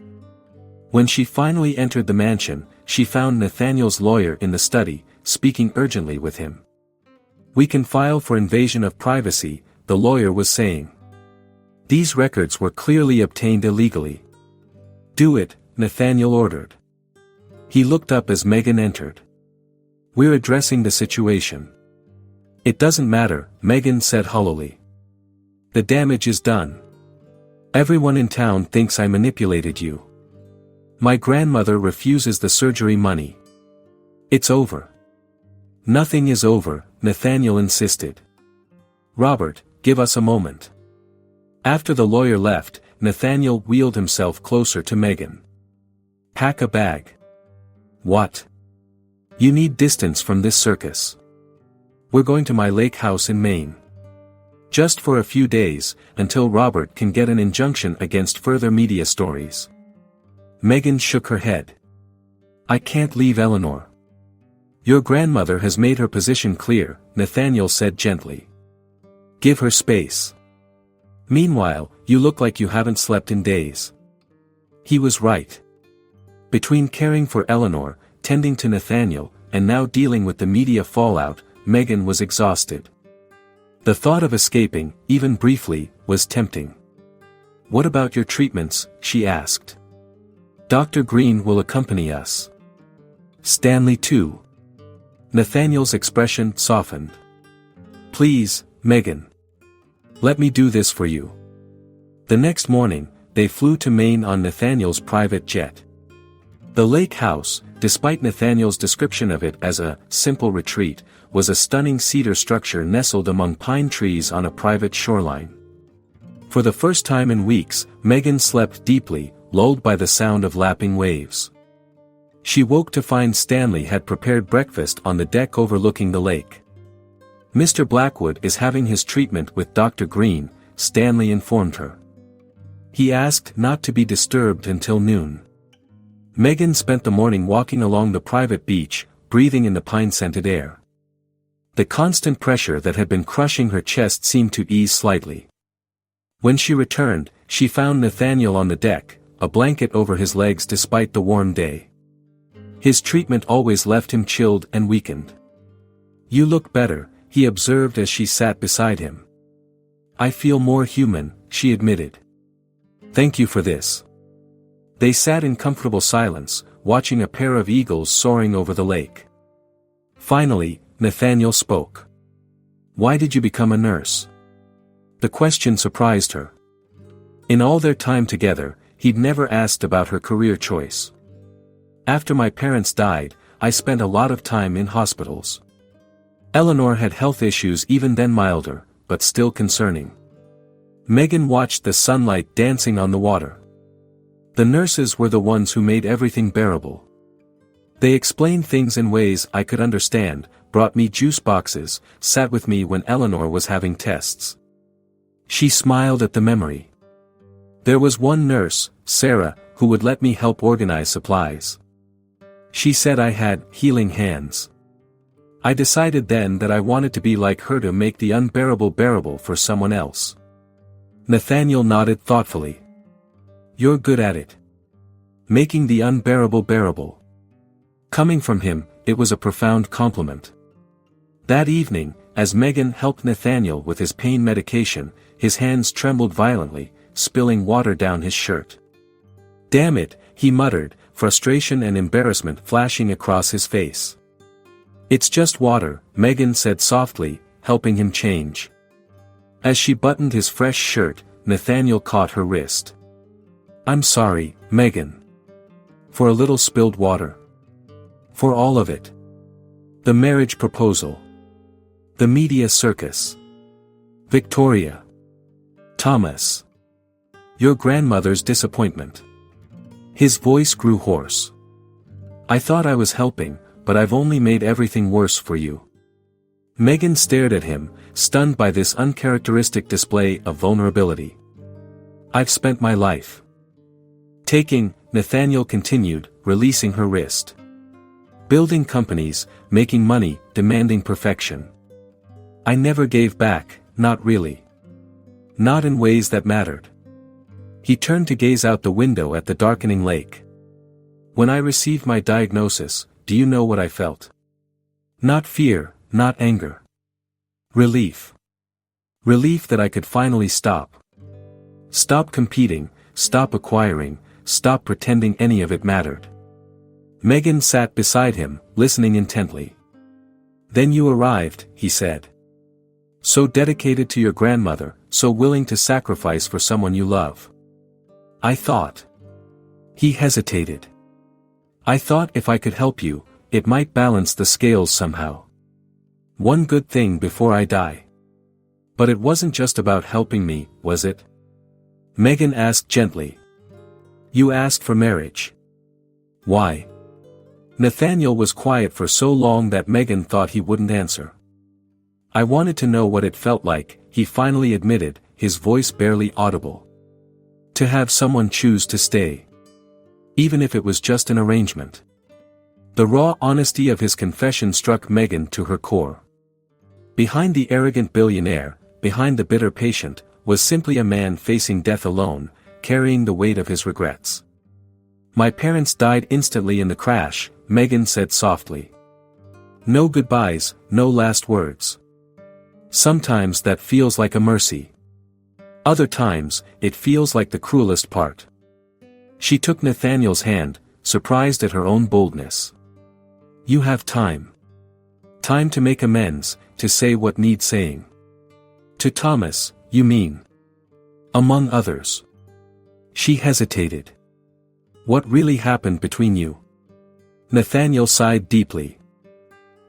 When she finally entered the mansion, she found Nathaniel's lawyer in the study, speaking urgently with him. We can file for invasion of privacy, the lawyer was saying. These records were clearly obtained illegally. Do it, Nathaniel ordered. He looked up as Megan entered. We're addressing the situation. It doesn't matter, Megan said hollowly. The damage is done. Everyone in town thinks I manipulated you. My grandmother refuses the surgery money. It's over. Nothing is over, Nathaniel insisted. Robert, give us a moment. After the lawyer left, Nathaniel wheeled himself closer to Megan. Pack a bag. What? You need distance from this circus. We're going to my lake house in Maine. Just for a few days, until Robert can get an injunction against further media stories. Megan shook her head. I can't leave Eleanor. Your grandmother has made her position clear, Nathaniel said gently. Give her space. Meanwhile, you look like you haven't slept in days. He was right. Between caring for Eleanor, tending to Nathaniel, and now dealing with the media fallout, Megan was exhausted. The thought of escaping, even briefly, was tempting. What about your treatments? She asked. Dr. Green will accompany us. Stanley too. Nathaniel's expression softened. Please, Megan. Let me do this for you. The next morning, they flew to Maine on Nathaniel's private jet. The lake house, despite Nathaniel's description of it as a simple retreat, was a stunning cedar structure nestled among pine trees on a private shoreline. For the first time in weeks, Megan slept deeply, lulled by the sound of lapping waves. She woke to find Stanley had prepared breakfast on the deck overlooking the lake. "Mr. Blackwood is having his treatment with Dr. Green," Stanley informed her. He asked not to be disturbed until noon. Megan spent the morning walking along the private beach, breathing in the pine-scented air. The constant pressure that had been crushing her chest seemed to ease slightly. When she returned, she found Nathaniel on the deck, a blanket over his legs despite the warm day. His treatment always left him chilled and weakened. "You look better," he observed as she sat beside him. "I feel more human," she admitted. "Thank you for this." They sat in comfortable silence, watching a pair of eagles soaring over the lake. Finally, Nathaniel spoke. "Why did you become a nurse?" The question surprised her. In all their time together, he'd never asked about her career choice. "After my parents died, I spent a lot of time in hospitals. Eleanor had health issues, even then milder, but still concerning." Megan watched the sunlight dancing on the water. "The nurses were the ones who made everything bearable. They explained things in ways I could understand, brought me juice boxes, sat with me when Eleanor was having tests." She smiled at the memory. "There was one nurse, Sarah, who would let me help organize supplies. She said I had healing hands. I decided then that I wanted to be like her, to make the unbearable bearable for someone else." Nathaniel nodded thoughtfully. "You're good at it. Making the unbearable bearable." Coming from him, it was a profound compliment. That evening, as Megan helped Nathaniel with his pain medication, his hands trembled violently, spilling water down his shirt. "Damn it," he muttered, frustration and embarrassment flashing across his face. "It's just water," Megan said softly, helping him change. As she buttoned his fresh shirt, Nathaniel caught her wrist. "I'm sorry, Megan. For a little spilled water. For all of it. The marriage proposal. The media circus. Victoria. Thomas. Your grandmother's disappointment." His voice grew hoarse. "I thought I was helping, but I've only made everything worse for you." Megan stared at him, stunned by this uncharacteristic display of vulnerability. "I've spent my life taking," Nathaniel continued, releasing her wrist. "Building companies, making money, demanding perfection. I never gave back, not really. Not in ways that mattered." He turned to gaze out the window at the darkening lake. "When I received my diagnosis, do you know what I felt? Not fear, not anger. Relief. Relief that I could finally stop. Stop competing, stop acquiring, stop pretending any of it mattered." Megan sat beside him, listening intently. "Then you arrived," he said. "So dedicated to your grandmother, so willing to sacrifice for someone you love. I thought." He hesitated. "I thought if I could help you, it might balance the scales somehow. One good thing before I die." "But it wasn't just about helping me, was it?" Megan asked gently. "You asked for marriage. Why?" Nathaniel was quiet for so long that Megan thought he wouldn't answer. "I wanted to know what it felt like," he finally admitted, his voice barely audible. "To have someone choose to stay. Even if it was just an arrangement." The raw honesty of his confession struck Megan to her core. Behind the arrogant billionaire, behind the bitter patient, was simply a man facing death alone, carrying the weight of his regrets. "My parents died instantly in the crash," Megan said softly. "No goodbyes, no last words. Sometimes that feels like a mercy. Other times, it feels like the cruelest part." She took Nathaniel's hand, surprised at her own boldness. "You have time. Time to make amends, to say what needs saying. To Thomas, you mean? Among others." She hesitated. "What really happened between you?" Nathaniel sighed deeply.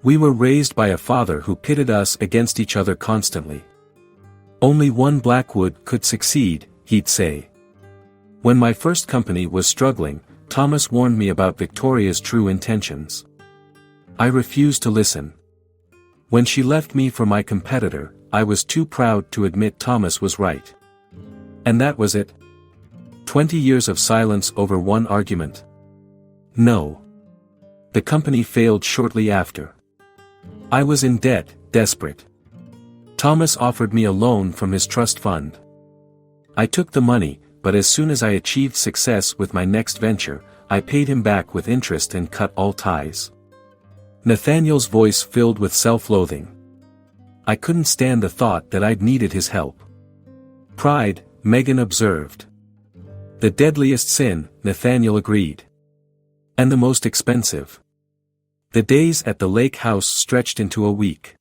"We were raised by a father who pitted us against each other constantly. Only one Blackwood could succeed, he'd say. When my first company was struggling, Thomas warned me about Victoria's true intentions. I refused to listen. When she left me for my competitor, I was too proud to admit Thomas was right. And that was it. 20 years of silence over one argument. No. The company failed shortly after. I was in debt, desperate. Thomas offered me a loan from his trust fund. I took the money, but as soon as I achieved success with my next venture, I paid him back with interest and cut all ties. Nathaniel's voice filled with self-loathing. I couldn't stand the thought that I'd needed his help. Pride, Megan observed. The deadliest sin, Nathaniel agreed. And the most expensive. The days at the lake house stretched into a week.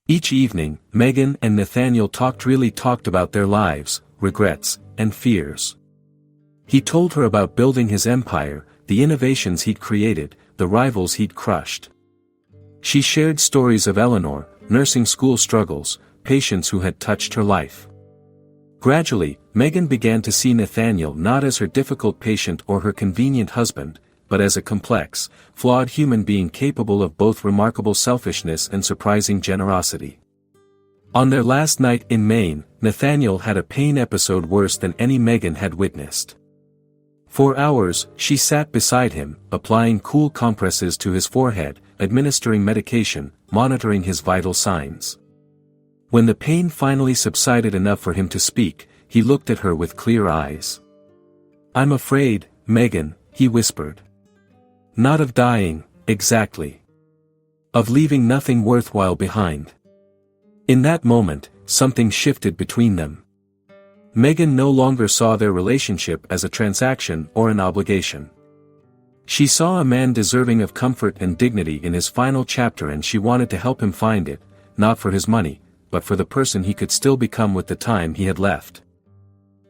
Each evening, Megan and Nathaniel talked about their lives, regrets, and fears. He told her about building his empire, the innovations he'd created, the rivals he'd crushed. She shared stories of Eleanor, nursing school struggles, patients who had touched her life. Gradually, Megan began to see Nathaniel not as her difficult patient or her convenient husband, but as a complex, flawed human being capable of both remarkable selfishness and surprising generosity. On their last night in Maine, Nathaniel had a pain episode worse than any Megan had witnessed. For hours, she sat beside him, applying cool compresses to his forehead, administering medication, monitoring his vital signs. When the pain finally subsided enough for him to speak, he looked at her with clear eyes. "I'm afraid, Megan," he whispered. "Not of dying, exactly. Of leaving nothing worthwhile behind." In that moment, something shifted between them. Megan no longer saw their relationship as a transaction or an obligation. She saw a man deserving of comfort and dignity in his final chapter, and she wanted to help him find it, not for his money, but for the person he could still become with the time he had left.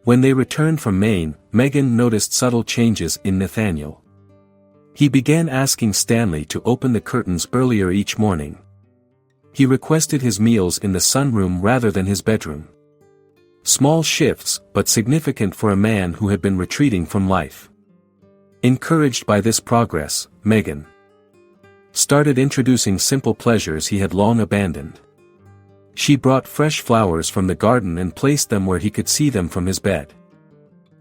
When they returned from Maine, Megan noticed subtle changes in Nathaniel. He began asking Stanley to open the curtains earlier each morning. He requested his meals in the sunroom rather than his bedroom. Small shifts, but significant for a man who had been retreating from life. Encouraged by this progress, Megan started introducing simple pleasures he had long abandoned. She brought fresh flowers from the garden and placed them where he could see them from his bed.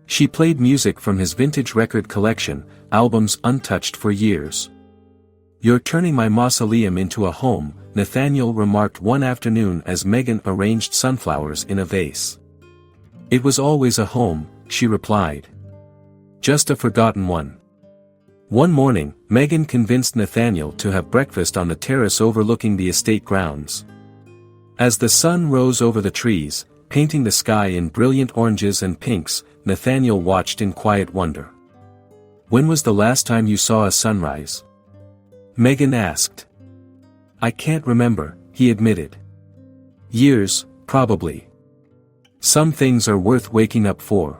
She played music from his vintage record collection, albums untouched for years. "You're turning my mausoleum into a home," Nathaniel remarked one afternoon as Megan arranged sunflowers in a vase. "It was always a home," she replied. "Just a forgotten one." One morning, Megan convinced Nathaniel to have breakfast on the terrace overlooking the estate grounds. As the sun rose over the trees, painting the sky in brilliant oranges and pinks, Nathaniel watched in quiet wonder. "When was the last time you saw a sunrise?" Megan asked. "I can't remember," he admitted. "Years, probably. Some things are worth waking up for."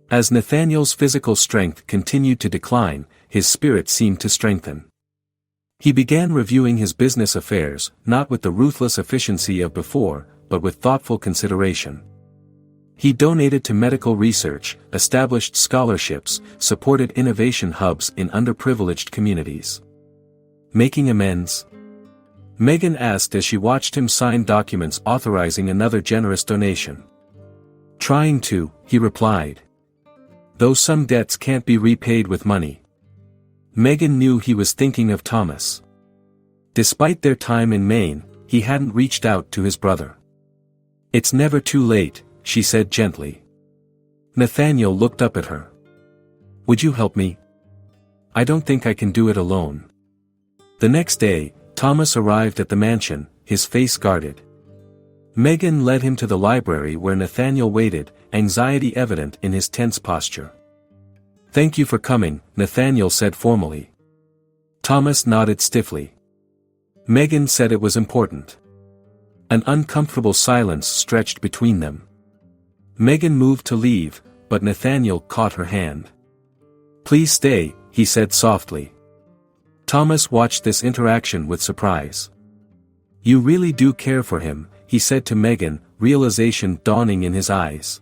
As Nathaniel's physical strength continued to decline, his spirit seemed to strengthen. He began reviewing his business affairs, not with the ruthless efficiency of before, but with thoughtful consideration. He donated to medical research, established scholarships, supported innovation hubs in underprivileged communities. "Making amends?" Megan asked as she watched him sign documents authorizing another generous donation. "Trying to," he replied. "Though some debts can't be repaid with money." Megan knew he was thinking of Thomas. Despite their time in Maine, he hadn't reached out to his brother. "It's never too late," she said gently. Nathaniel looked up at her. "Would you help me? I don't think I can do it alone." The next day, Thomas arrived at the mansion, his face guarded. Megan led him to the library where Nathaniel waited, anxiety evident in his tense posture. "Thank you for coming," Nathaniel said formally. Thomas nodded stiffly. Megan said it was important. An uncomfortable silence stretched between them. Megan moved to leave, but Nathaniel caught her hand. "Please stay," he said softly. Thomas watched this interaction with surprise. "You really do care for him," he said to Megan, realization dawning in his eyes.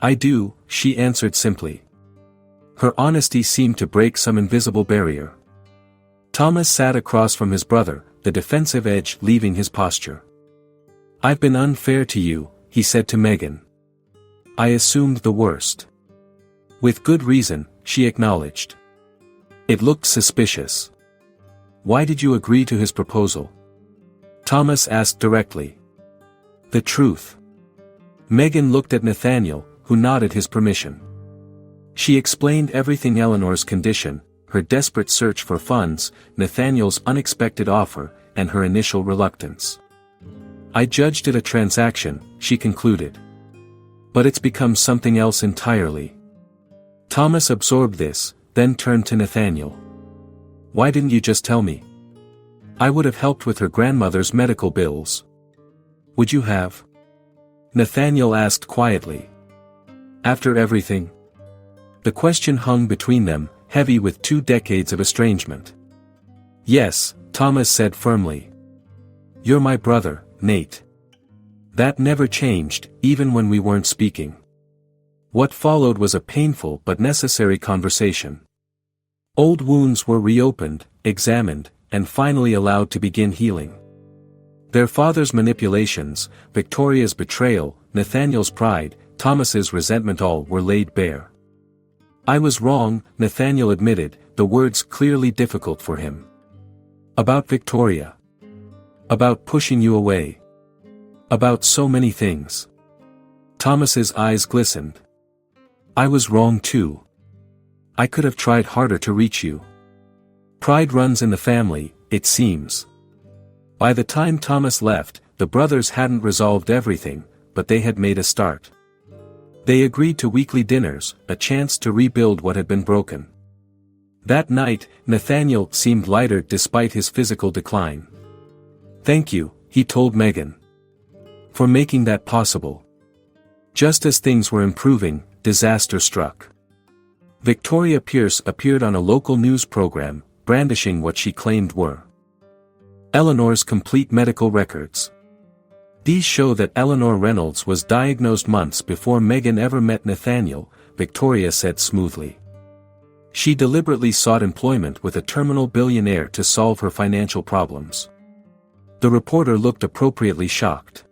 "I do," she answered simply. Her honesty seemed to break some invisible barrier. Thomas sat across from his brother, the defensive edge leaving his posture. "I've been unfair to you," he said to Megan. "I assumed the worst." With good reason, she acknowledged. "It looked suspicious." "Why did you agree to his proposal?" Thomas asked directly. "The truth." Megan looked at Nathaniel, who nodded his permission. She explained everything: Eleanor's condition, her desperate search for funds, Nathaniel's unexpected offer, and her initial reluctance. "I judged it a transaction," she concluded. "But it's become something else entirely." Thomas absorbed this, then turned to Nathaniel. "Why didn't you just tell me? I would have helped with her grandmother's medical bills." "Would you have?" Nathaniel asked quietly. "After everything?" The question hung between them, heavy with 2 decades of estrangement. "Yes," Thomas said firmly. "You're my brother, Nate. That never changed, even when we weren't speaking." What followed was a painful but necessary conversation. Old wounds were reopened, examined, and finally allowed to begin healing. Their father's manipulations, Victoria's betrayal, Nathaniel's pride, Thomas's resentment, all were laid bare. "I was wrong," Nathaniel admitted, the words clearly difficult for him. "About Victoria. About pushing you away. About so many things." Thomas's eyes glistened. "I was wrong too. I could have tried harder to reach you. Pride runs in the family, it seems." By the time Thomas left, the brothers hadn't resolved everything, but they had made a start. They agreed to weekly dinners, a chance to rebuild what had been broken. That night, Nathaniel seemed lighter despite his physical decline. "Thank you," he told Megan, "for making that possible." Just as things were improving, disaster struck. Victoria Pierce appeared on a local news program, brandishing what she claimed were Eleanor's complete medical records. These show that Eleanor Reynolds was diagnosed months before Megan ever met Nathaniel, Victoria said smoothly. She deliberately sought employment with a terminal billionaire to solve her financial problems. The reporter looked appropriately shocked.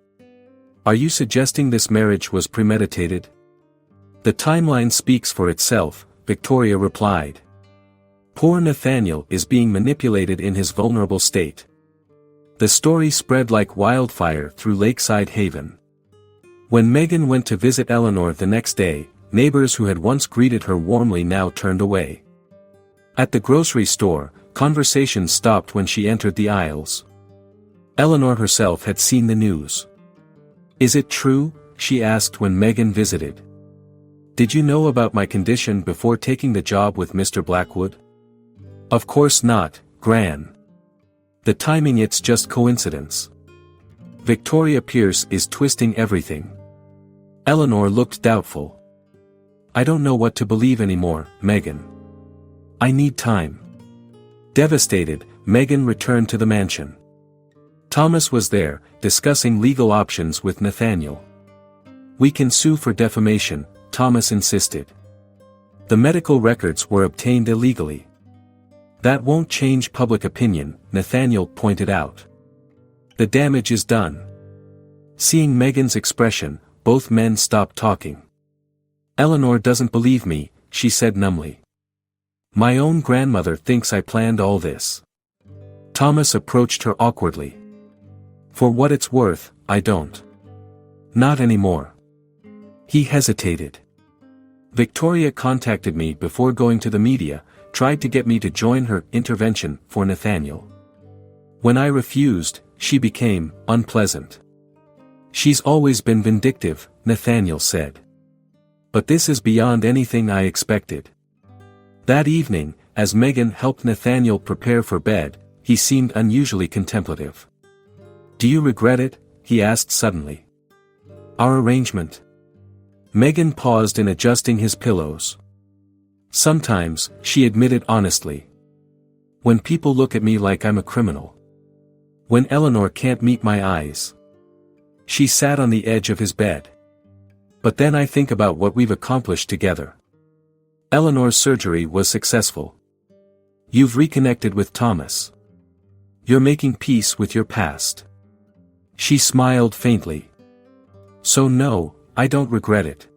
"Are you suggesting this marriage was premeditated?" "The timeline speaks for itself," Victoria replied. "Poor Nathaniel is being manipulated in his vulnerable state." The story spread like wildfire through Lakeside Haven. When Megan went to visit Eleanor the next day, neighbors who had once greeted her warmly now turned away. At the grocery store, conversations stopped when she entered the aisles. Eleanor herself had seen the news. "Is it true?" she asked when Megan visited. "Did you know about my condition before taking the job with Mr. Blackwood?" "Of course not, Gran. The timing, it's just coincidence. Victoria Pierce is twisting everything." Eleanor looked doubtful. "I don't know what to believe anymore, Megan. I need time." Devastated, Megan returned to the mansion. Thomas was there, discussing legal options with Nathaniel. "We can sue for defamation," Thomas insisted. "The medical records were obtained illegally." "That won't change public opinion," Nathaniel pointed out. "The damage is done." Seeing Megan's expression, both men stopped talking. "Eleanor doesn't believe me," she said numbly. "My own grandmother thinks I planned all this." Thomas approached her awkwardly. "For what it's worth, I don't. Not anymore." He hesitated. "Victoria contacted me before going to the media, tried to get me to join her intervention for Nathaniel. When I refused, she became unpleasant. She's always been vindictive," Nathaniel said. "But this is beyond anything I expected." That evening, as Megan helped Nathaniel prepare for bed, he seemed unusually contemplative. "Do you regret it?" he asked suddenly. "Our arrangement?" Megan paused in adjusting his pillows. "Sometimes," she admitted honestly. "When people look at me like I'm a criminal. When Eleanor can't meet my eyes." She sat on the edge of his bed. "But then I think about what we've accomplished together. Eleanor's surgery was successful. You've reconnected with Thomas. You're making peace with your past. She smiled faintly. So no, I don't regret it.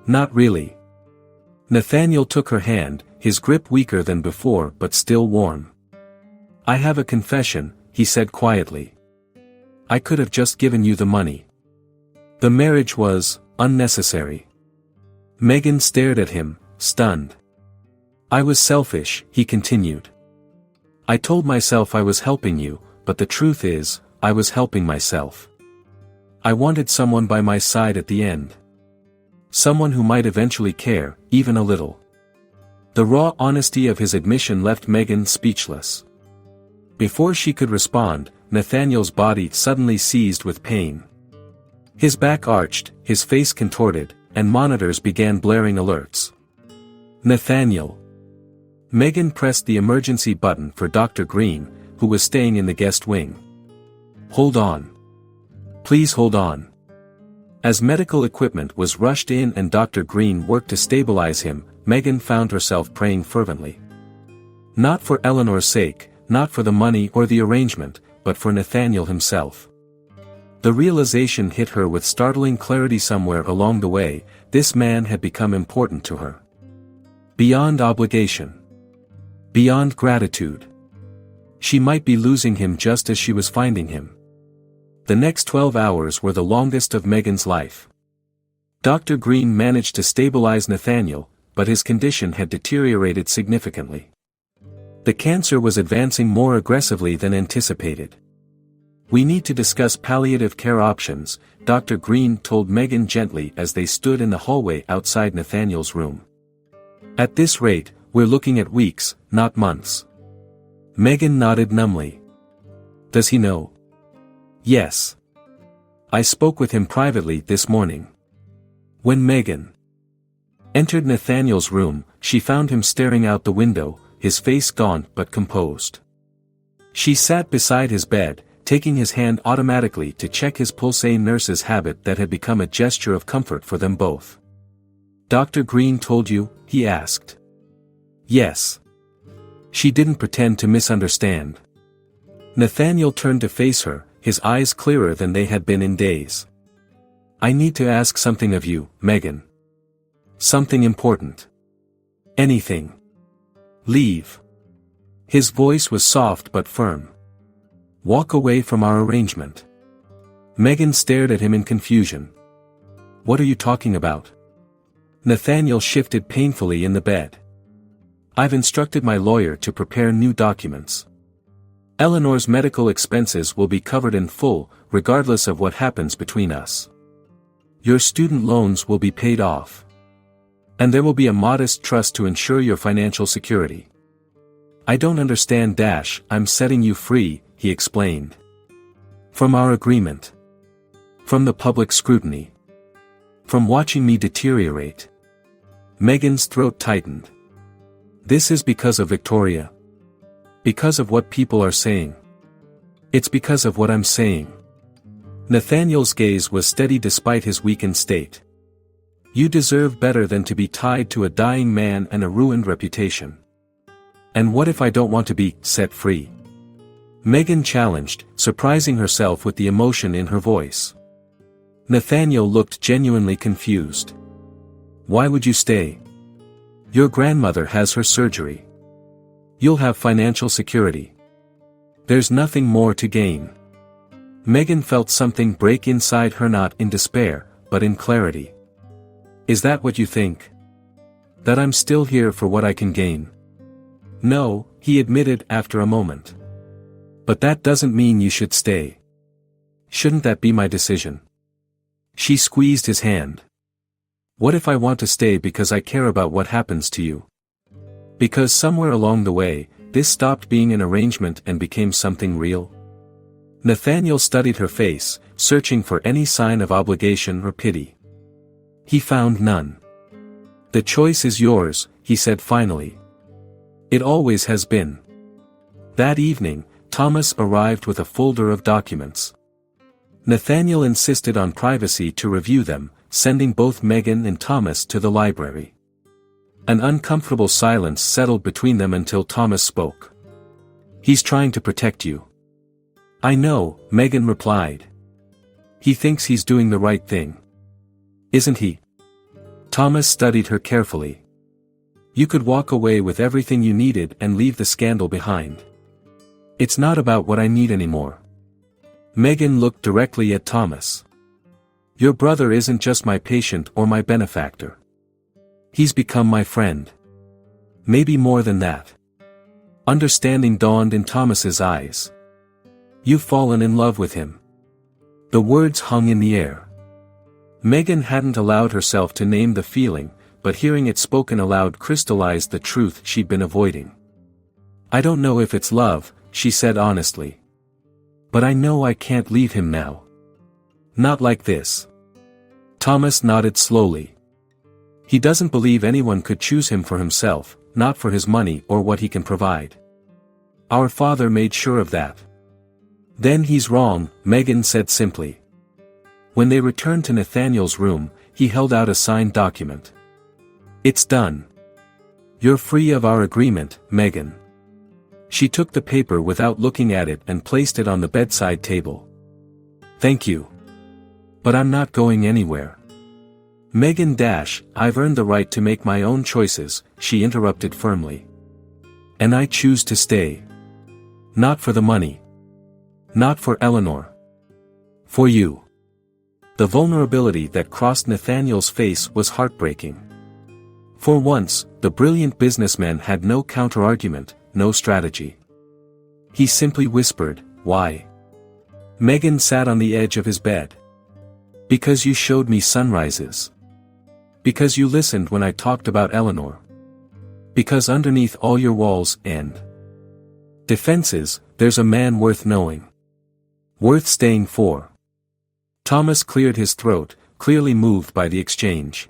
Not really. Nathaniel took her hand, his grip weaker than before but still warm. I have a confession, he said quietly. I could have just given you the money. The marriage was unnecessary. Megan stared at him, stunned. I was selfish, he continued. I told myself I was helping you, but the truth is, I was helping myself. I wanted someone by my side at the end. Someone who might eventually care, even a little. The raw honesty of his admission left Megan speechless. Before she could respond, Nathaniel's body suddenly seized with pain. His back arched, his face contorted, and monitors began blaring alerts. Nathaniel. Megan pressed the emergency button for Dr. Green, who was staying in the guest wing. Hold on. Please hold on. As medical equipment was rushed in and Dr. Green worked to stabilize him, Megan found herself praying fervently. Not for Eleanor's sake, not for the money or the arrangement, but for Nathaniel himself. The realization hit her with startling clarity. Somewhere along the way, this man had become important to her. Beyond obligation. Beyond gratitude. She might be losing him just as she was finding him. The next 12 hours were the longest of Megan's life. Dr. Green managed to stabilize Nathaniel, but his condition had deteriorated significantly. The cancer was advancing more aggressively than anticipated. We need to discuss palliative care options, Dr. Green told Megan gently as they stood in the hallway outside Nathaniel's room. At this rate, we're looking at weeks, not months. Megan nodded numbly. Does he know? Yes. I spoke with him privately this morning. When Megan entered Nathaniel's room, she found him staring out the window, his face gaunt but composed. She sat beside his bed, taking his hand automatically to check his pulse, a nurse's habit that had become a gesture of comfort for them both. Dr. Green told you, he asked. Yes. She didn't pretend to misunderstand. Nathaniel turned to face her, his eyes clearer than they had been in days. I need to ask something of you, Megan. Something important. Anything. Leave. His voice was soft but firm. Walk away from our arrangement. Megan stared at him in confusion. What are you talking about? Nathaniel shifted painfully in the bed. I've instructed my lawyer to prepare new documents. Eleanor's medical expenses will be covered in full, regardless of what happens between us. Your student loans will be paid off. And there will be a modest trust to ensure your financial security. I don't understand. I'm setting you free, he explained. From our agreement. From the public scrutiny. From watching me deteriorate. Megan's throat tightened. This is because of Victoria. Because of what people are saying. It's because of what I'm saying. Nathaniel's gaze was steady despite his weakened state. You deserve better than to be tied to a dying man and a ruined reputation. And what if I don't want to be set free? Megan challenged, surprising herself with the emotion in her voice. Nathaniel looked genuinely confused. Why would you stay? Your grandmother has her surgery. You'll have financial security. There's nothing more to gain. Megan felt something break inside her, not in despair, but in clarity. Is that what you think? That I'm still here for what I can gain? No, he admitted after a moment. But that doesn't mean you should stay. Shouldn't that be my decision? She squeezed his hand. What if I want to stay because I care about what happens to you? Because somewhere along the way, this stopped being an arrangement and became something real? Nathaniel studied her face, searching for any sign of obligation or pity. He found none. The choice is yours, he said finally. It always has been. That evening, Thomas arrived with a folder of documents. Nathaniel insisted on privacy to review them, sending both Megan and Thomas to the library. An uncomfortable silence settled between them until Thomas spoke. "He's trying to protect you." "I know," Megan replied. "He thinks he's doing the right thing. Isn't he?" Thomas studied her carefully. "You could walk away with everything you needed and leave the scandal behind. It's not about what I need anymore." Megan looked directly at Thomas. "Your brother isn't just my patient or my benefactor. He's become my friend. Maybe more than that." Understanding dawned in Thomas's eyes. "You've fallen in love with him." The words hung in the air. Megan hadn't allowed herself to name the feeling, but hearing it spoken aloud crystallized the truth she'd been avoiding. "I don't know if it's love," she said honestly. "But I know I can't leave him now. Not like this." Thomas nodded slowly. "He doesn't believe anyone could choose him for himself, not for his money or what he can provide. Our father made sure of that." "Then he's wrong," Megan said simply. When they returned to Nathaniel's room, he held out a signed document. "It's done. You're free of our agreement, Megan." She took the paper without looking at it and placed it on the bedside table. "Thank you. But I'm not going anywhere." "Megan I've earned the right to make my own choices," she interrupted firmly. "And I choose to stay. Not for the money. Not for Eleanor. For you." The vulnerability that crossed Nathaniel's face was heartbreaking. For once, the brilliant businessman had no counter-argument, no strategy. He simply whispered, "Why?" Megan sat on the edge of his bed. "Because you showed me sunrises. Because you listened when I talked about Eleanor. Because underneath all your walls and defenses, there's a man worth knowing. Worth staying for." Thomas cleared his throat, clearly moved by the exchange.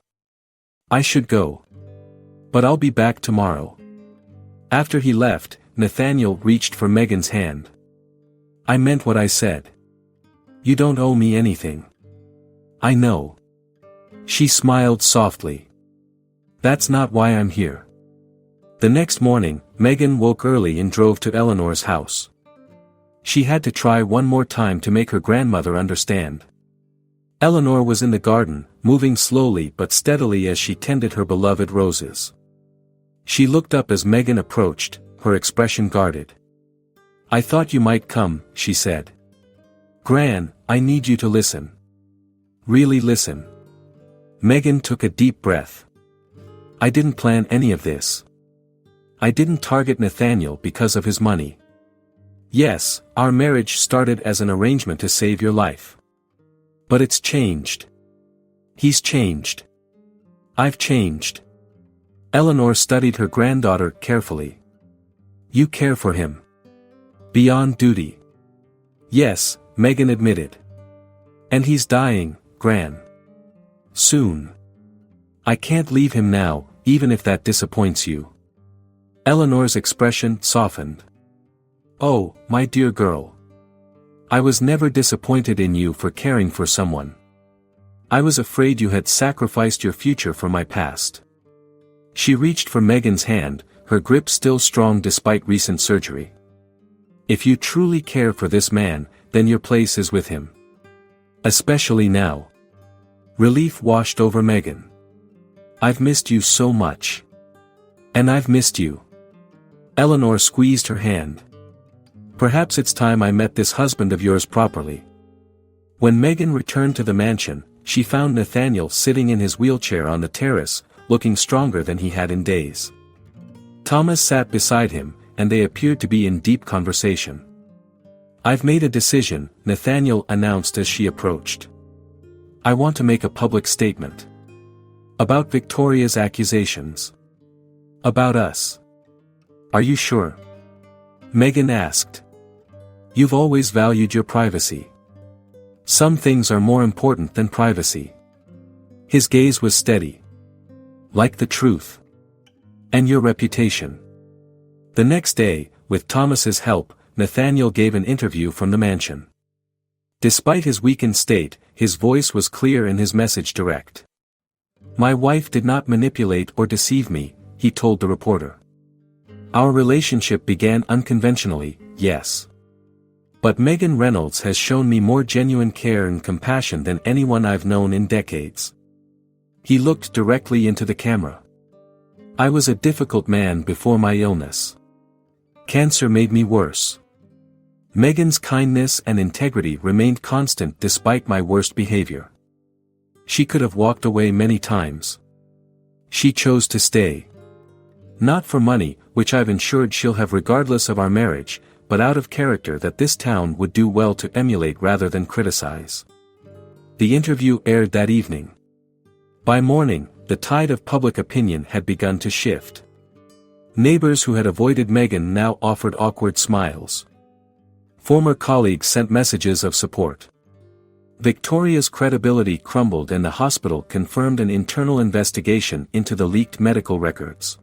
"I should go. But I'll be back tomorrow." After he left, Nathaniel reached for Megan's hand. "I meant what I said. You don't owe me anything." "I know." She smiled softly. "That's not why I'm here." The next morning, Megan woke early and drove to Eleanor's house. She had to try one more time to make her grandmother understand. Eleanor was in the garden, moving slowly but steadily as she tended her beloved roses. She looked up as Megan approached, her expression guarded. "I thought you might come," she said. "Gran, I need you to listen. Really listen." Megan took a deep breath. "I didn't plan any of this. I didn't target Nathaniel because of his money. Yes, our marriage started as an arrangement to save your life. But it's changed. He's changed. I've changed." Eleanor studied her granddaughter carefully. "You care for him. Beyond duty." "Yes," Megan admitted. "And he's dying, Gran. Soon. I can't leave him now, even if that disappoints you." Eleanor's expression softened. "Oh, my dear girl. I was never disappointed in you for caring for someone. I was afraid you had sacrificed your future for my past." She reached for Megan's hand, her grip still strong despite recent surgery. "If you truly care for this man, then your place is with him. Especially now." Relief washed over Megan. "I've missed you so much. And I've missed you." Eleanor squeezed her hand. "Perhaps it's time I met this husband of yours properly." When Megan returned to the mansion, she found Nathaniel sitting in his wheelchair on the terrace, looking stronger than he had in days. Thomas sat beside him, and they appeared to be in deep conversation. "I've made a decision," Nathaniel announced as she approached. "I want to make a public statement. About Victoria's accusations. About us." "Are you sure?" Megan asked. "You've always valued your privacy. Some things are more important than privacy." His gaze was steady. "Like the truth. And your reputation." The next day, with Thomas's help, Nathaniel gave an interview from the mansion. Despite his weakened state, his voice was clear and his message direct. "My wife did not manipulate or deceive me," he told the reporter. Our relationship began unconventionally, yes. But Megan Reynolds has shown me more genuine care and compassion than anyone I've known in decades. He looked directly into the camera. I was a difficult man before my illness. Cancer made me worse. Megan's kindness and integrity remained constant despite my worst behavior. She could have walked away many times. She chose to stay. Not for money, which I've ensured she'll have regardless of our marriage, but out of character that this town would do well to emulate rather than criticize. The interview aired that evening. By morning, the tide of public opinion had begun to shift. Neighbors who had avoided Megan now offered awkward smiles. Former colleagues sent messages of support. Victoria's credibility crumbled and the hospital confirmed an internal investigation into the leaked medical records.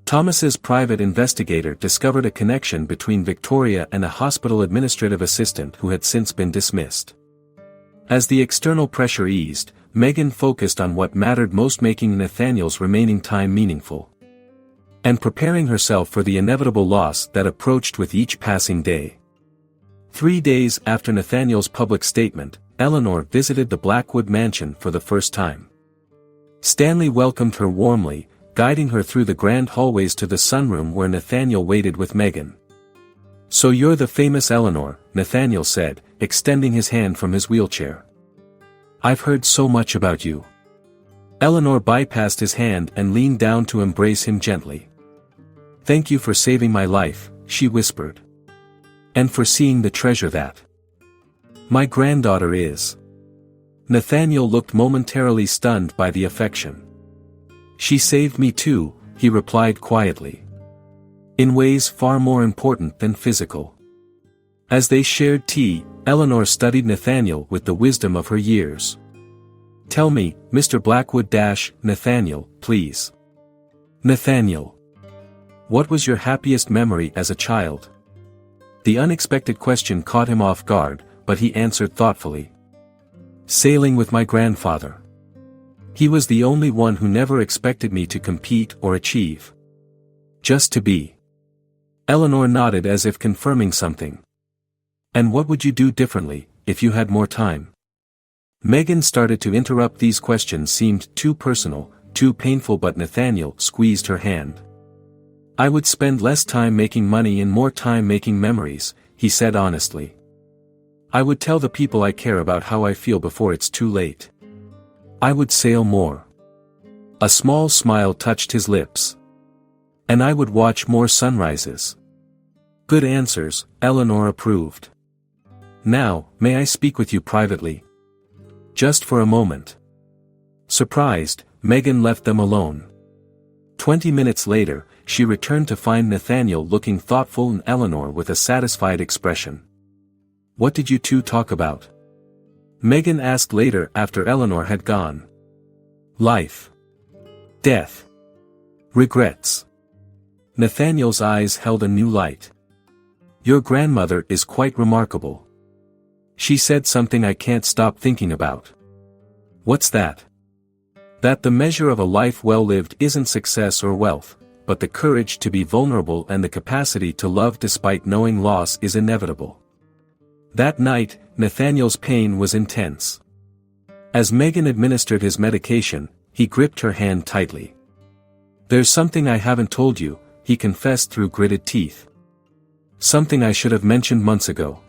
Thomas's private investigator discovered a connection between Victoria and a hospital administrative assistant who had since been dismissed. As the external pressure eased, Megan focused on what mattered most, making Nathaniel's remaining time meaningful. And preparing herself for the inevitable loss that approached with each passing day. 3 days after Nathaniel's public statement, Eleanor visited the Blackwood mansion for the first time. Stanley welcomed her warmly, guiding her through the grand hallways to the sunroom where Nathaniel waited with Megan. "So you're the famous Eleanor," Nathaniel said, extending his hand from his wheelchair. "I've heard so much about you." Eleanor bypassed his hand and leaned down to embrace him gently. "Thank you for saving my life," she whispered. "And for seeing the treasure that my granddaughter is." Nathaniel looked momentarily stunned by the affection. "She saved me too," he replied quietly. "In ways far more important than physical." As they shared tea, Eleanor studied Nathaniel with the wisdom of her years. "Tell me, Mr. Blackwood Nathaniel, please. Nathaniel. What was your happiest memory as a child?" The unexpected question caught him off guard, but he answered thoughtfully. "Sailing with my grandfather. He was the only one who never expected me to compete or achieve. Just to be." Eleanor nodded as if confirming something. "And what would you do differently, if you had more time?" Megan started to interrupt. These questions seemed too personal, too painful, but Nathaniel squeezed her hand. "I would spend less time making money and more time making memories," he said honestly. "I would tell the people I care about how I feel before it's too late. I would sail more." A small smile touched his lips. "And I would watch more sunrises." "Good answers," Eleanor approved. "Now, may I speak with you privately? Just for a moment." Surprised, Megan left them alone. 20 minutes later, she returned to find Nathaniel looking thoughtful and Eleanor with a satisfied expression. "What did you two talk about?" Megan asked later after Eleanor had gone. "Life. Death. Regrets." Nathaniel's eyes held a new light. "Your grandmother is quite remarkable. She said something I can't stop thinking about." "What's that?" "That the measure of a life well lived isn't success or wealth, but the courage to be vulnerable and the capacity to love despite knowing loss is inevitable." That night, Nathaniel's pain was intense. As Megan administered his medication, he gripped her hand tightly. "There's something I haven't told you," he confessed through gritted teeth. "Something I should have mentioned months ago."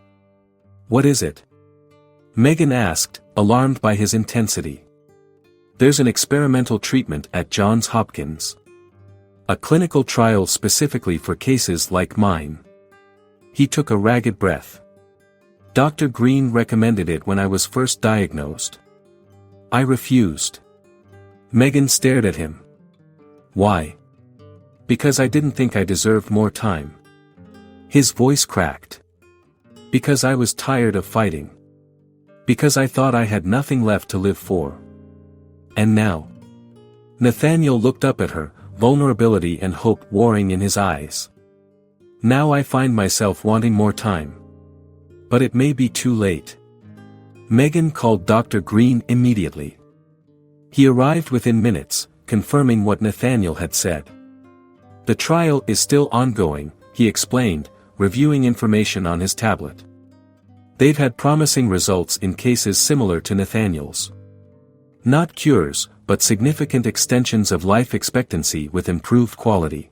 "What is it?" Megan asked, alarmed by his intensity. "There's an experimental treatment at Johns Hopkins. A clinical trial specifically for cases like mine." He took a ragged breath. "Dr. Green recommended it when I was first diagnosed. I refused." Megan stared at him. "Why?" "Because I didn't think I deserved more time." His voice cracked. "Because I was tired of fighting. Because I thought I had nothing left to live for. And now?" Nathaniel looked up at her, vulnerability and hope warring in his eyes. "Now I find myself wanting more time. But it may be too late." Megan called Dr. Green immediately. He arrived within minutes, confirming what Nathaniel had said. The trial is still ongoing, he explained, reviewing information on his tablet. They've had promising results in cases similar to Nathaniel's. Not cures, but significant extensions of life expectancy with improved quality.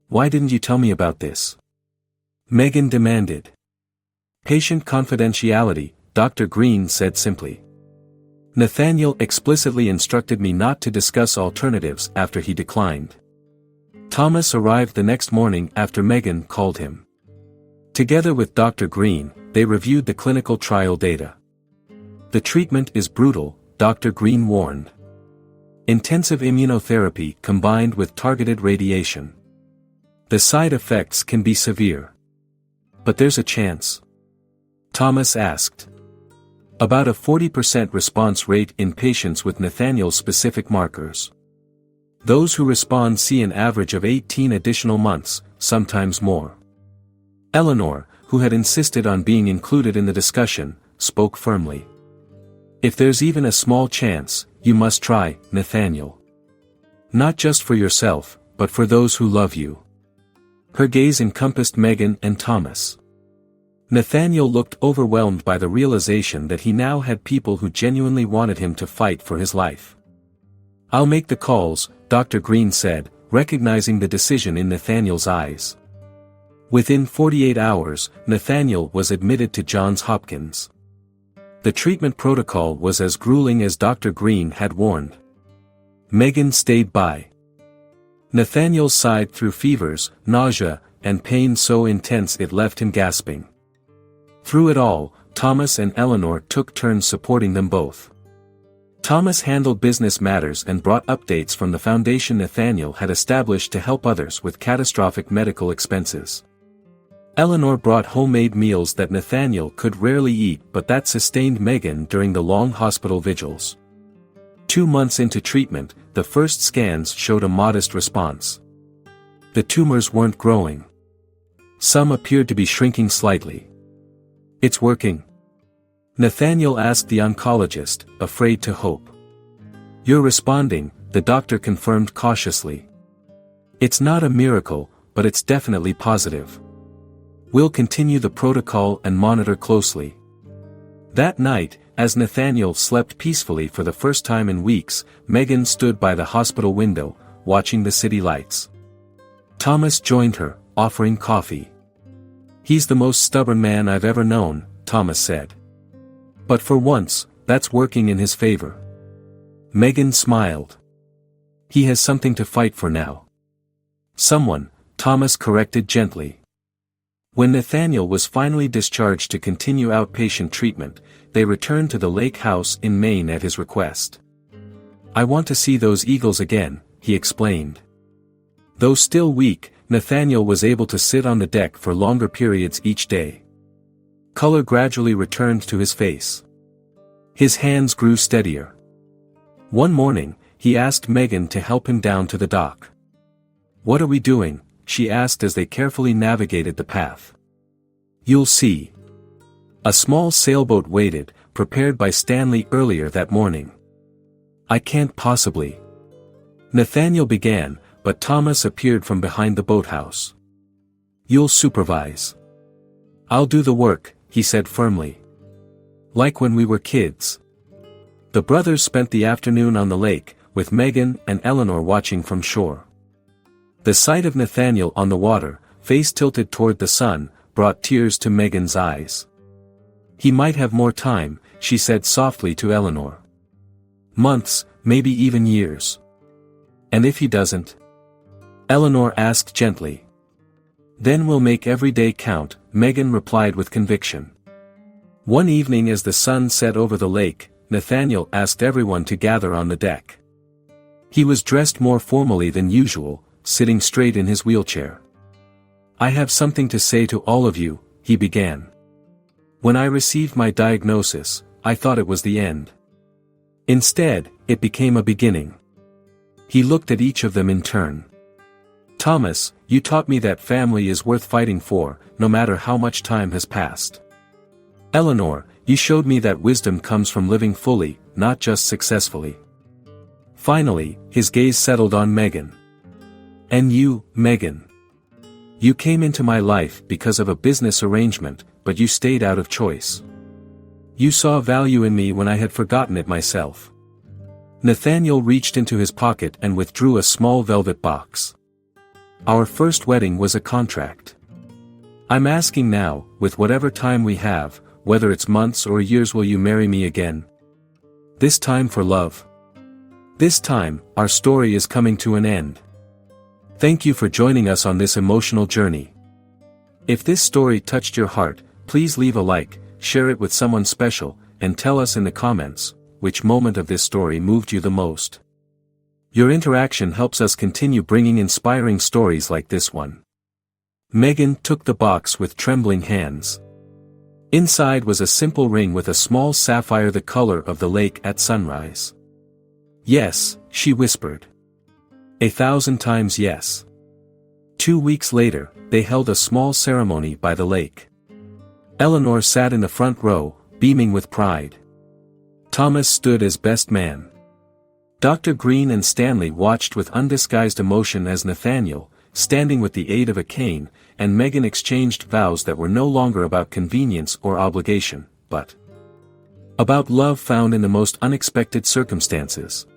Why didn't you tell me about this? Megan demanded. Patient confidentiality, Dr. Green said simply. Nathaniel explicitly instructed me not to discuss alternatives after he declined. Thomas arrived the next morning after Megan called him. Together with Dr. Green, they reviewed the clinical trial data. The treatment is brutal, Dr. Green warned. Intensive immunotherapy combined with targeted radiation. The side effects can be severe. But there's a chance. Thomas asked. About a 40% response rate in patients with Nathaniel's specific markers. Those who respond see an average of 18 additional months, sometimes more. Eleanor, who had insisted on being included in the discussion, spoke firmly. If there's even a small chance, you must try, Nathaniel. Not just for yourself, but for those who love you. Her gaze encompassed Megan and Thomas. Nathaniel looked overwhelmed by the realization that he now had people who genuinely wanted him to fight for his life. I'll make the calls, Dr. Green said, recognizing the decision in Nathaniel's eyes. Within 48 hours, Nathaniel was admitted to Johns Hopkins. The treatment protocol was as grueling as Dr. Green had warned. Megan stayed by. Nathaniel sighed through fevers, nausea, and pain so intense it left him gasping. Through it all, Thomas and Eleanor took turns supporting them both. Thomas handled business matters and brought updates from the foundation Nathaniel had established to help others with catastrophic medical expenses. Eleanor brought homemade meals that Nathaniel could rarely eat but that sustained Megan during the long hospital vigils. 2 months into treatment, the first scans showed a modest response. The tumors weren't growing. Some appeared to be shrinking slightly. It's working. Nathaniel asked the oncologist, afraid to hope. You're responding, the doctor confirmed cautiously. It's not a miracle, but it's definitely positive. We'll continue the protocol and monitor closely. That night, as Nathaniel slept peacefully for the first time in weeks, Megan stood by the hospital window, watching the city lights. Thomas joined her, offering coffee. He's the most stubborn man I've ever known, Thomas said. But for once, that's working in his favor. Megan smiled. He has something to fight for now. Someone, Thomas corrected gently. When Nathaniel was finally discharged to continue outpatient treatment, they returned to the lake house in Maine at his request. I want to see those eagles again, he explained. Though still weak, Nathaniel was able to sit on the deck for longer periods each day. Color gradually returned to his face. His hands grew steadier. One morning, he asked Megan to help him down to the dock. What are we doing? She asked as they carefully navigated the path. You'll see. A small sailboat waited, prepared by Stanley earlier that morning. I can't possibly. Nathaniel began, but Thomas appeared from behind the boathouse. You'll supervise. I'll do the work, he said firmly. Like when we were kids. The brothers spent the afternoon on the lake, with Megan and Eleanor watching from shore. The sight of Nathaniel on the water, face tilted toward the sun, brought tears to Megan's eyes. He might have more time, she said softly to Eleanor. Months, maybe even years. And if he doesn't? Eleanor asked gently. Then we'll make every day count, Megan replied with conviction. One evening as the sun set over the lake, Nathaniel asked everyone to gather on the deck. He was dressed more formally than usual, sitting straight in his wheelchair. I have something to say to all of you, he began. When I received my diagnosis, I thought it was the end. Instead, it became a beginning. He looked at each of them in turn. Thomas, you taught me that family is worth fighting for, no matter how much time has passed. Eleanor, you showed me that wisdom comes from living fully, not just successfully. Finally, his gaze settled on Megan. And you, Megan. You came into my life because of a business arrangement, but you stayed out of choice. You saw value in me when I had forgotten it myself. Nathaniel reached into his pocket and withdrew a small velvet box. Our first wedding was a contract. I'm asking now, with whatever time we have, whether it's months or years, will you marry me again? This time for love. This time, our story is coming to an end. Thank you for joining us on this emotional journey. If this story touched your heart, please leave a like, share it with someone special, and tell us in the comments, which moment of this story moved you the most. Your interaction helps us continue bringing inspiring stories like this one. Megan took the box with trembling hands. Inside was a simple ring with a small sapphire the color of the lake at sunrise. Yes, she whispered. 1,000 times yes. 2 weeks later, they held a small ceremony by the lake. Eleanor sat in the front row, beaming with pride. Thomas stood as best man. Dr. Green and Stanley watched with undisguised emotion as Nathaniel, standing with the aid of a cane, and Megan exchanged vows that were no longer about convenience or obligation, but about love found in the most unexpected circumstances.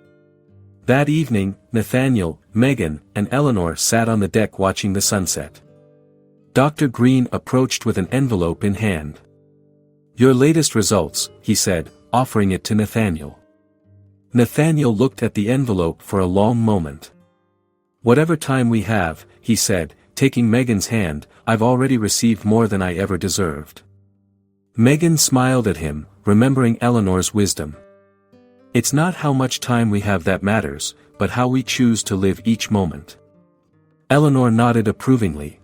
That evening, Nathaniel, Megan, and Eleanor sat on the deck watching the sunset. Dr. Green approached with an envelope in hand. Your latest results, he said, offering it to Nathaniel. Nathaniel looked at the envelope for a long moment. Whatever time we have, he said, taking Megan's hand, I've already received more than I ever deserved. Megan smiled at him, remembering Eleanor's wisdom. It's not how much time we have that matters, but how we choose to live each moment. Eleanor nodded approvingly.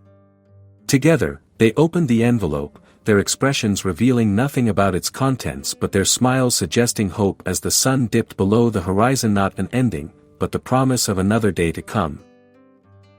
Together, they opened the envelope, their expressions revealing nothing about its contents but their smiles suggesting hope as the sun dipped below the horizon, not an ending, but the promise of another day to come.